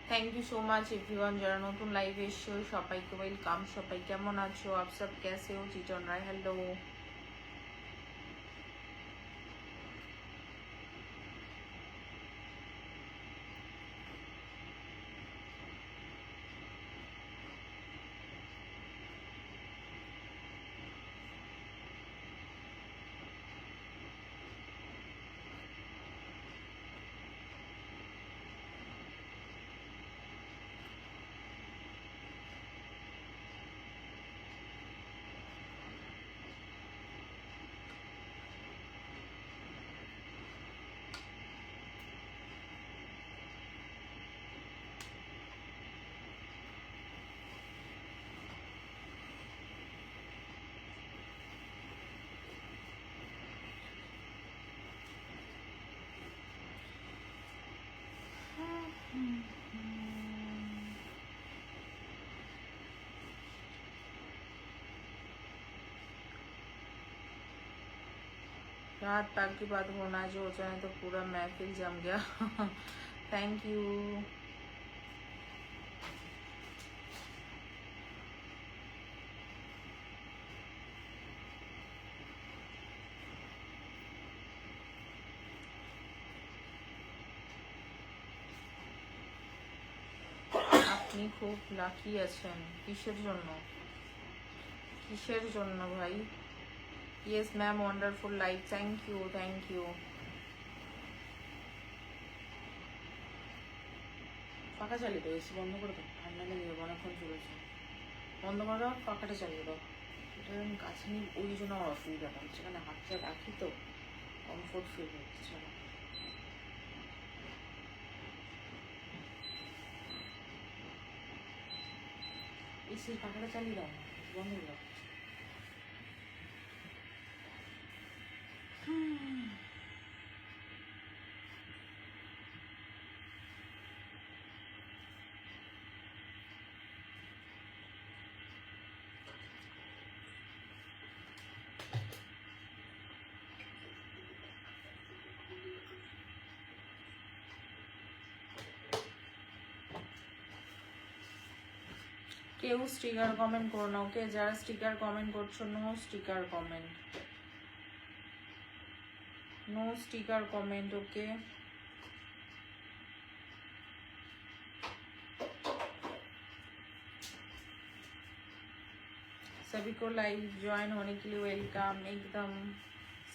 thank you so much everyone. যারা নতুন লাইভে এসছো সবাইকে ওয়েলকাম। সবাই কেমন আছো? আপ সব कैसे हो? চিটন রায়, হ্যালো। रात पैक की बात होना जो हो जाए तो पूरा महफिल जम गया। Thank you. আপনি খুব লাকি আছেন। কিসের জন্য? কিসের জন্য ভাই? Yes ma'am, wonderful life. Thank you, thank you. পাখা চালিয়ে দাও, এসি বন্ধ করে দাও, ঠান্ডা লেগে যাবে, অনেকক্ষণ চলেছে। বন্ধ করে দাও, পাখাটা চালিয়ে দাও। এটা আমি কাছে নিই, ওই জন্য আমার অসুবিধাটা হচ্ছে, এখানে হাতটা রাখি তো কমফোর্ট ফিল হচ্ছে না। এসির পাখাটা চালিয়ে দাও না, বন্ধ করে দাও। কেউ স্টিকার কমেন্ট করো না, ওকে? যারা স্টিকার কমেন্ট করছো, no sticker comment, no sticker comment, okay? सभी को लाइव ज्वाइन होने के लिए वेलकम, एकदम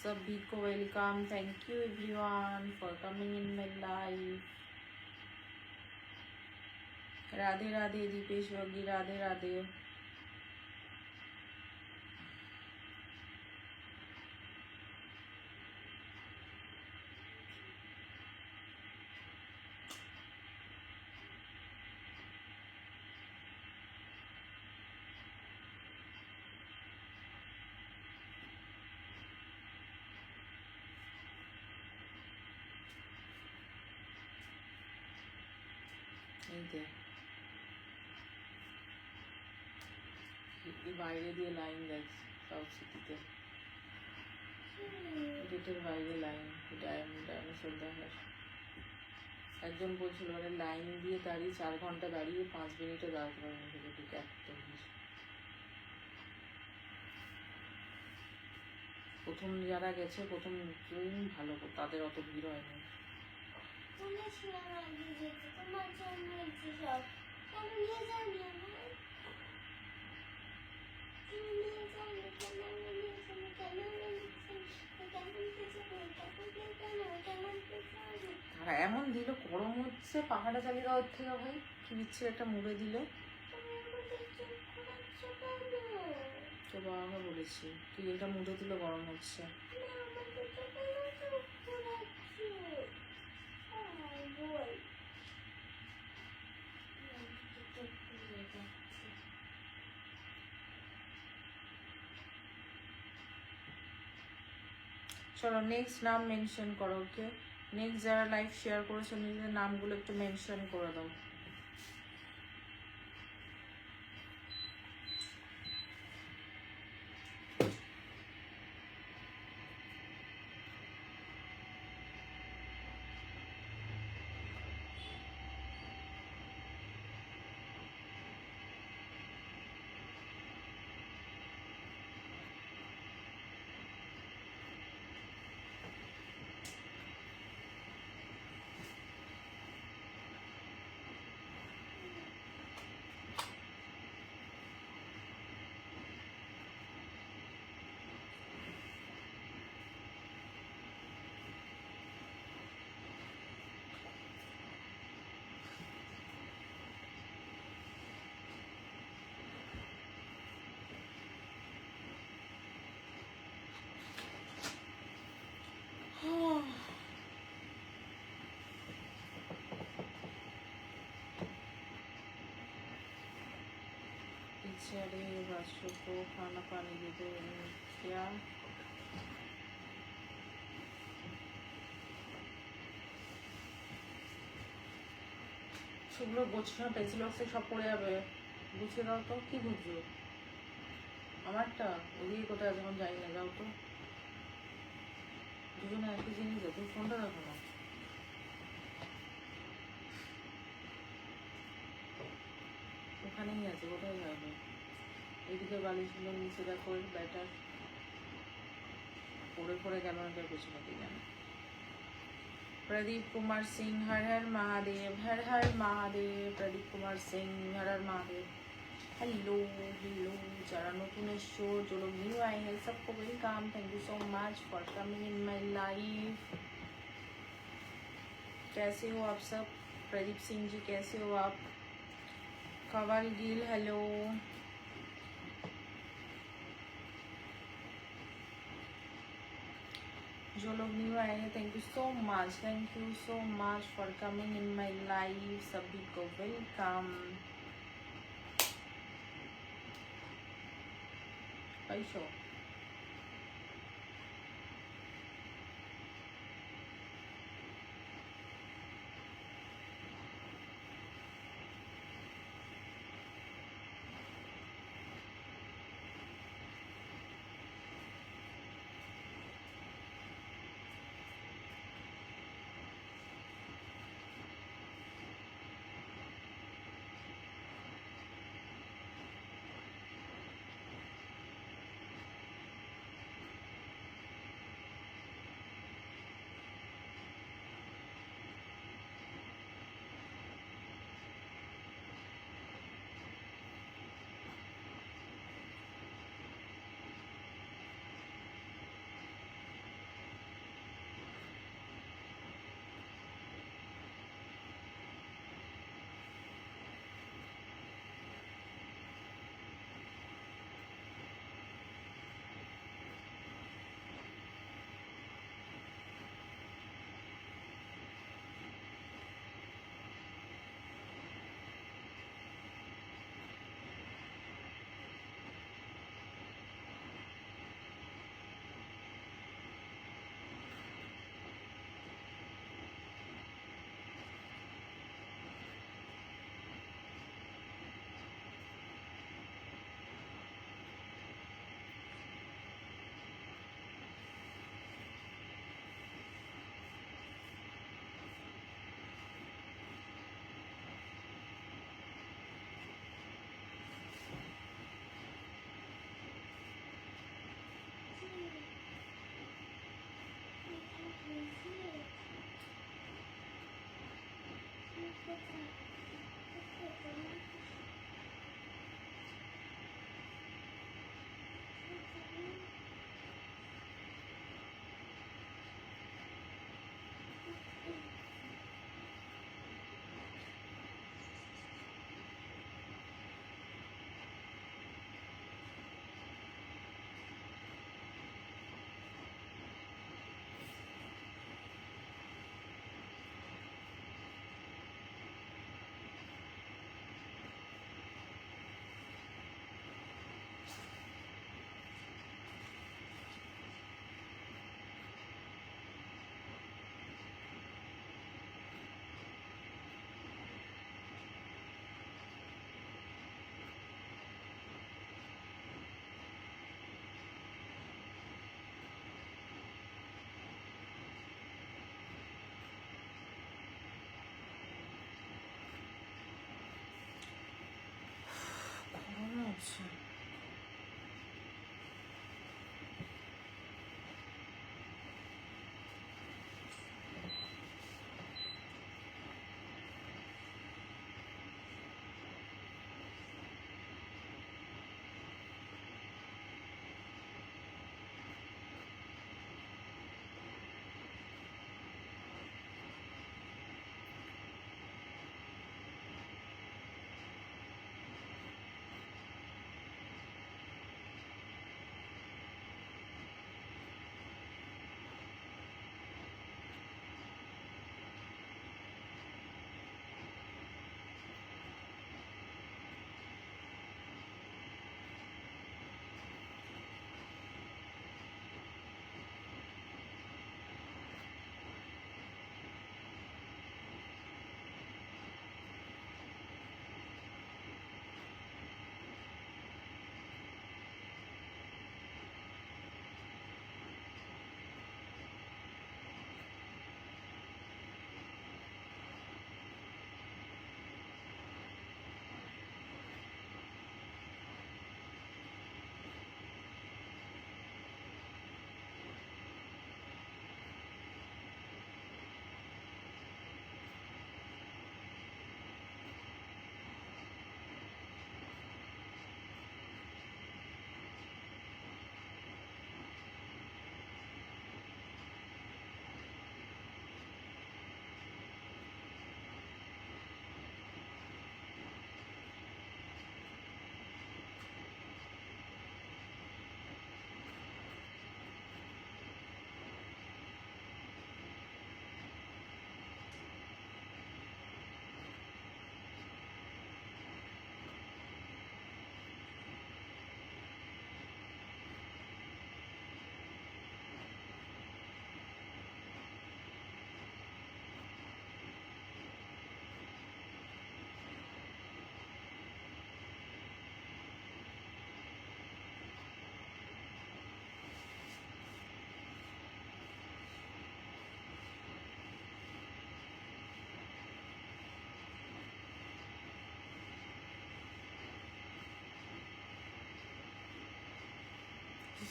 सभी को welcome. Thank you everyone for coming in my live. Radhe Radhe Dipesh Yogi, Radhe Radhe. বাইরে দিয়ে লাইন দেখছি সাউথ সিটিতে, গেটের বাইরে লাইন, ডাইনোসর দেখার। একজন বলছিল মানে লাইন দিয়ে দাঁড়িয়ে 4 ঘন্টা দাঁড়িয়ে 5 মিনিটে দাঁড়াতে পারেন, ঠিক এত ভিড়। প্রথম যারা গেছে, প্রথম ভালো, তাদের অত ভিড় হয়নি। আর এমন দিল, গরম হচ্ছে, পাখাটা চালিয়ে দেওয়ার থেকে ভাই কি বিচ্ছির একটা মুড়ে দিলে। তো বাবাকে বলেছি তুই এটা মুড়ে দিলে গরম হচ্ছে। চলো নেক্সট নাম মেনশন করো, ওকে? নেক্সট যারা লাইভ শেয়ার করেছো নিজেদের নামগুলো একটু মেনশন করে দাও। बेचारे बच्चों को खाना पानी देते क्या? সেগুলো গোছানো পেন্সিল বক্সে সব পড়ে যাবে, গুছিয়ে দাও তো। কি বুঝছো আমারটা ওদিকে কোথায় আছে এখন জানি না, যাও তো। দুজনে একই জিনিস দেয়। তুমি ফোনটা দেখো না, ওখানেই আছে, কোথায় যাবে? এদিকে বালিশগুলো নিচে দেখো, ব্যাটার পড়ে গেল না, পেছনে দিয়ে জানো। प्रदीप कुमार सिंह, हर हर महादेव, हर हर महादेव। प्रदीप कुमार सिंह, हर हर महादेव। हेलो हेलो, যারা নতুন এসছো, जो लोग न्यू आए हैं, सबको welcome. Thank you so much for coming in my life. कैसे हो आप सब? प्रदीप सिंह जी कैसे हो आप? कवल गिल हेलो। जो लोग न्यू आए हैं, thank you so much, thank you so much for coming in my life. सभी को वेलकम। कैसो?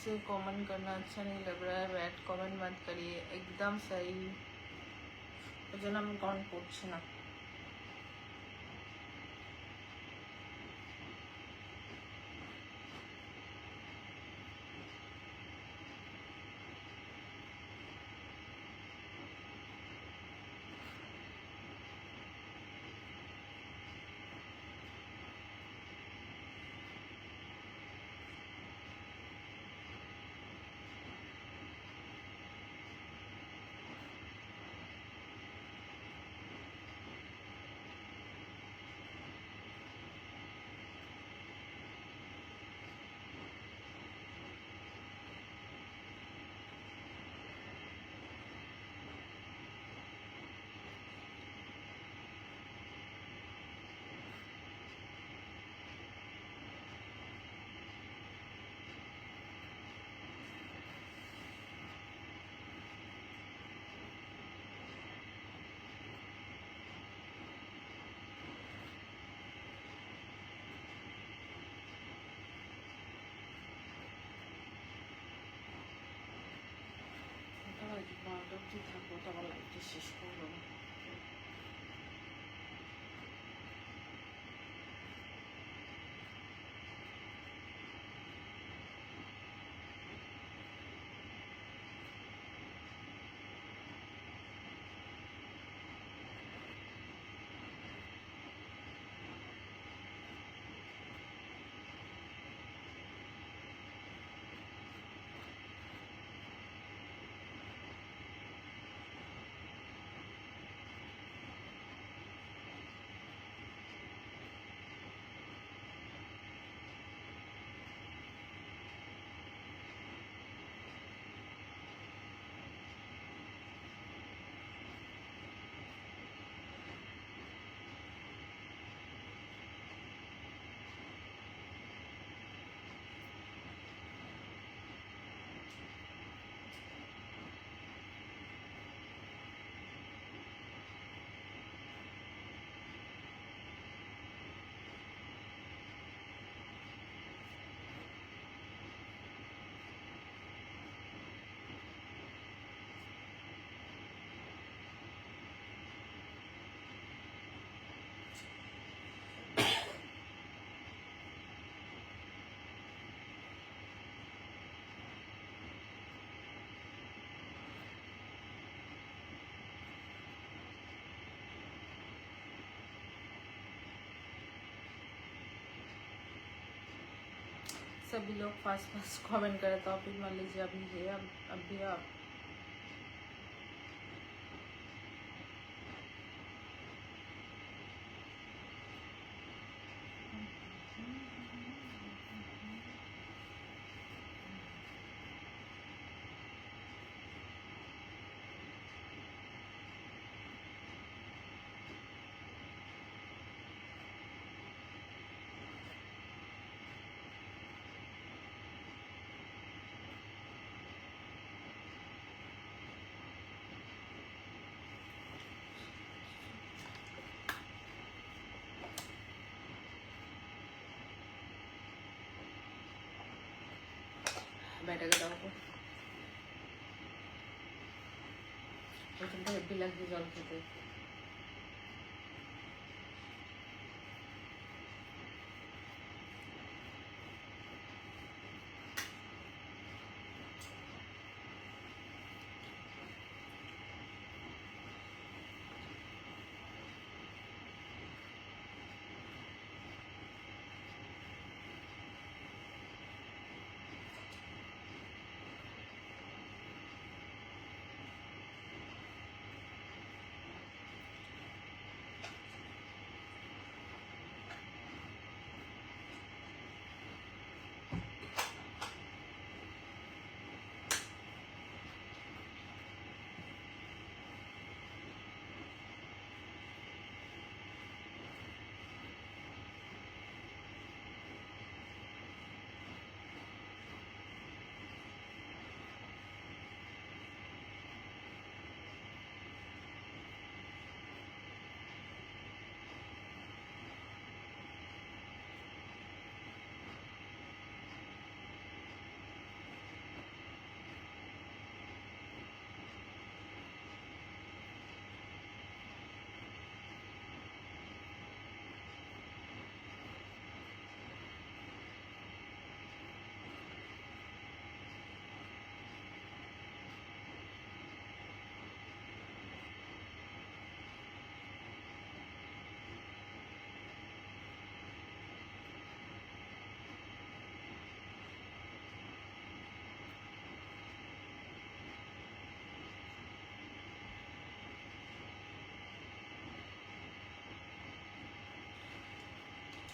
से कमेंट करना अच्छा नहीं लग रहा है, बैड कमेंट मत करिए, एकदम सही। ওই জন্য আমি কমেন্ট করছি না। থাকবো, তখন লাইফটা শেষ করবো। सभी लोग फास्ट फास्ट कमेंट करे तो फिर मान लीजिए अभी है, अब भी आप बैठा के दाओ हेब्बी লাগছে জল খেতে।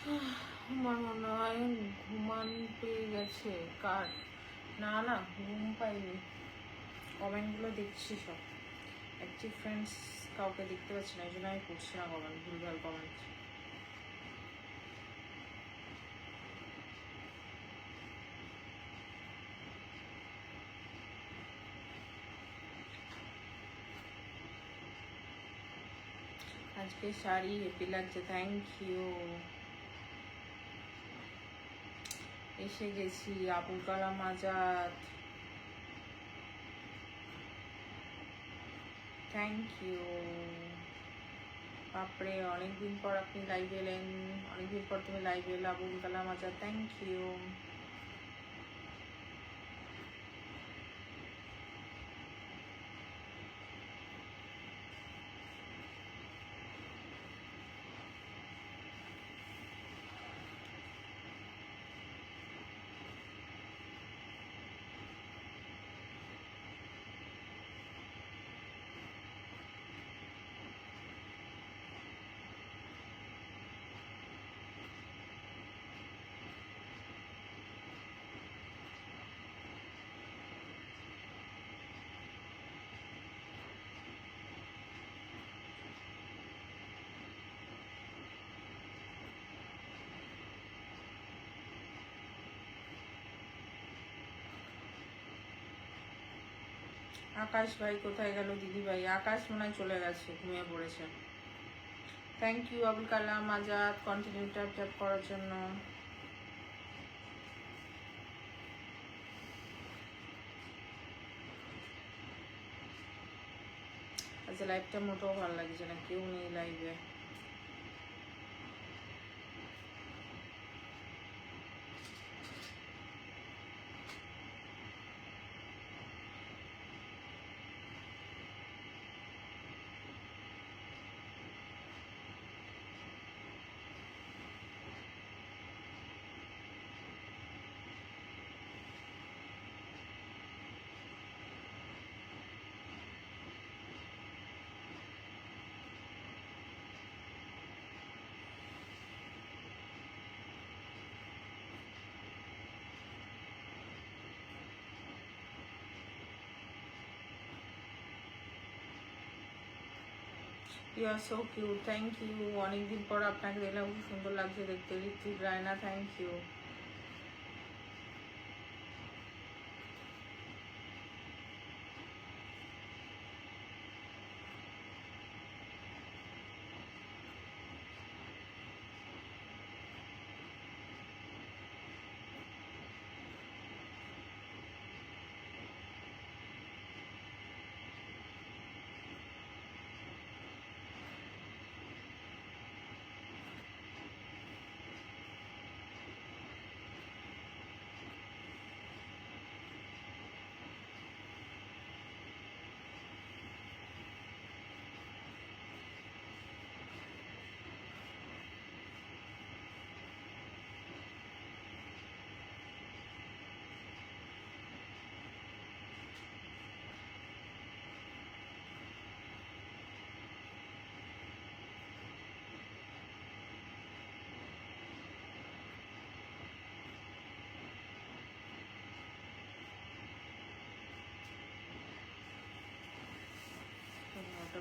আমার মনে হয় ঘুমান পেয়ে গেছে কার, না না ঘুম পাইনি, কমেন্টগুলো দেখছি সব, অ্যাক্টিভ ফ্রেন্ডস কাউকে দেখতে পাচ্ছি না, এই জন্য আমি পড়ছি না কমেন্ট, ভুলভাল কমেন্ট। আজকে শাড়ি হেপি লাগছে, থ্যাংক ইউ। এসে গেছি, আবুল কালাম আজাদ, থ্যাংক ইউ। বাপরে অনেকদিন পর আপনি লাইভ এলেন, অনেকদিন পর তুমি লাইভ এলে আবুল কালাম আজাদ, থ্যাংক ইউ। আকাশ ভাই কোথায় গেল দিদি ভাই? আকাশ মনে হয় চলে গেছে, ঘুমিয়ে পড়েছে। Thank you Abul Kalam Azad continue tap tap করার জন্য। আজ লাইভটা মোটেও ভালো লাগছে না, কেউ নেই লাইভে। You are so cute, thank you. অনেকদিন পর আপনাকে দেখলাম, খুব সুন্দর লাগছে দেখতে। Ritwik Raina, thank you.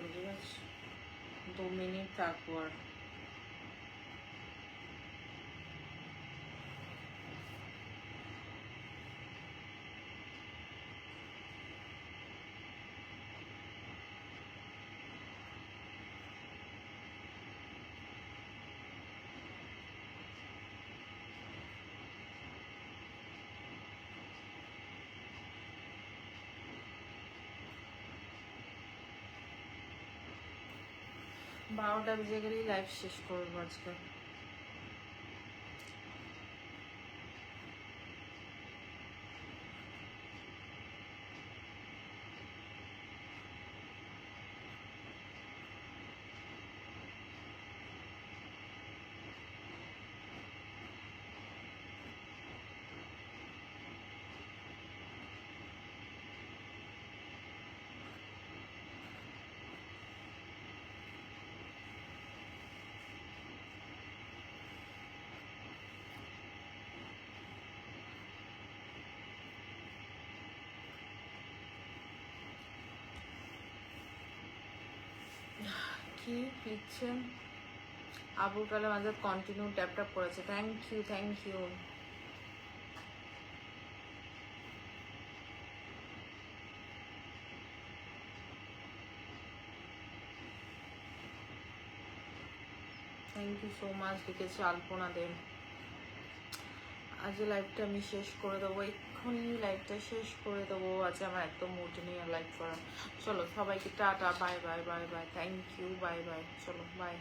বুঝে গেছি, 2 মিনিট থাকবো আর। বারোটা বেজে গেলেই লাইভ শেষ করবো আজকে। কি লিখছেন? Abul Kalam Azad continue tap tap করেছে, thank you thank you. Thank you so much লিখেছে আলপনা দেব। আজ লাইভটা আমি শেষ করে দেবো, এক্ষুনি লাইভটা শেষ করে দেবো। আজ আমার একদম মুড নেই লাইভ করা। চলো সবাইকে tata, bye bye bye bye, thank you, bye bye, চলো বাই।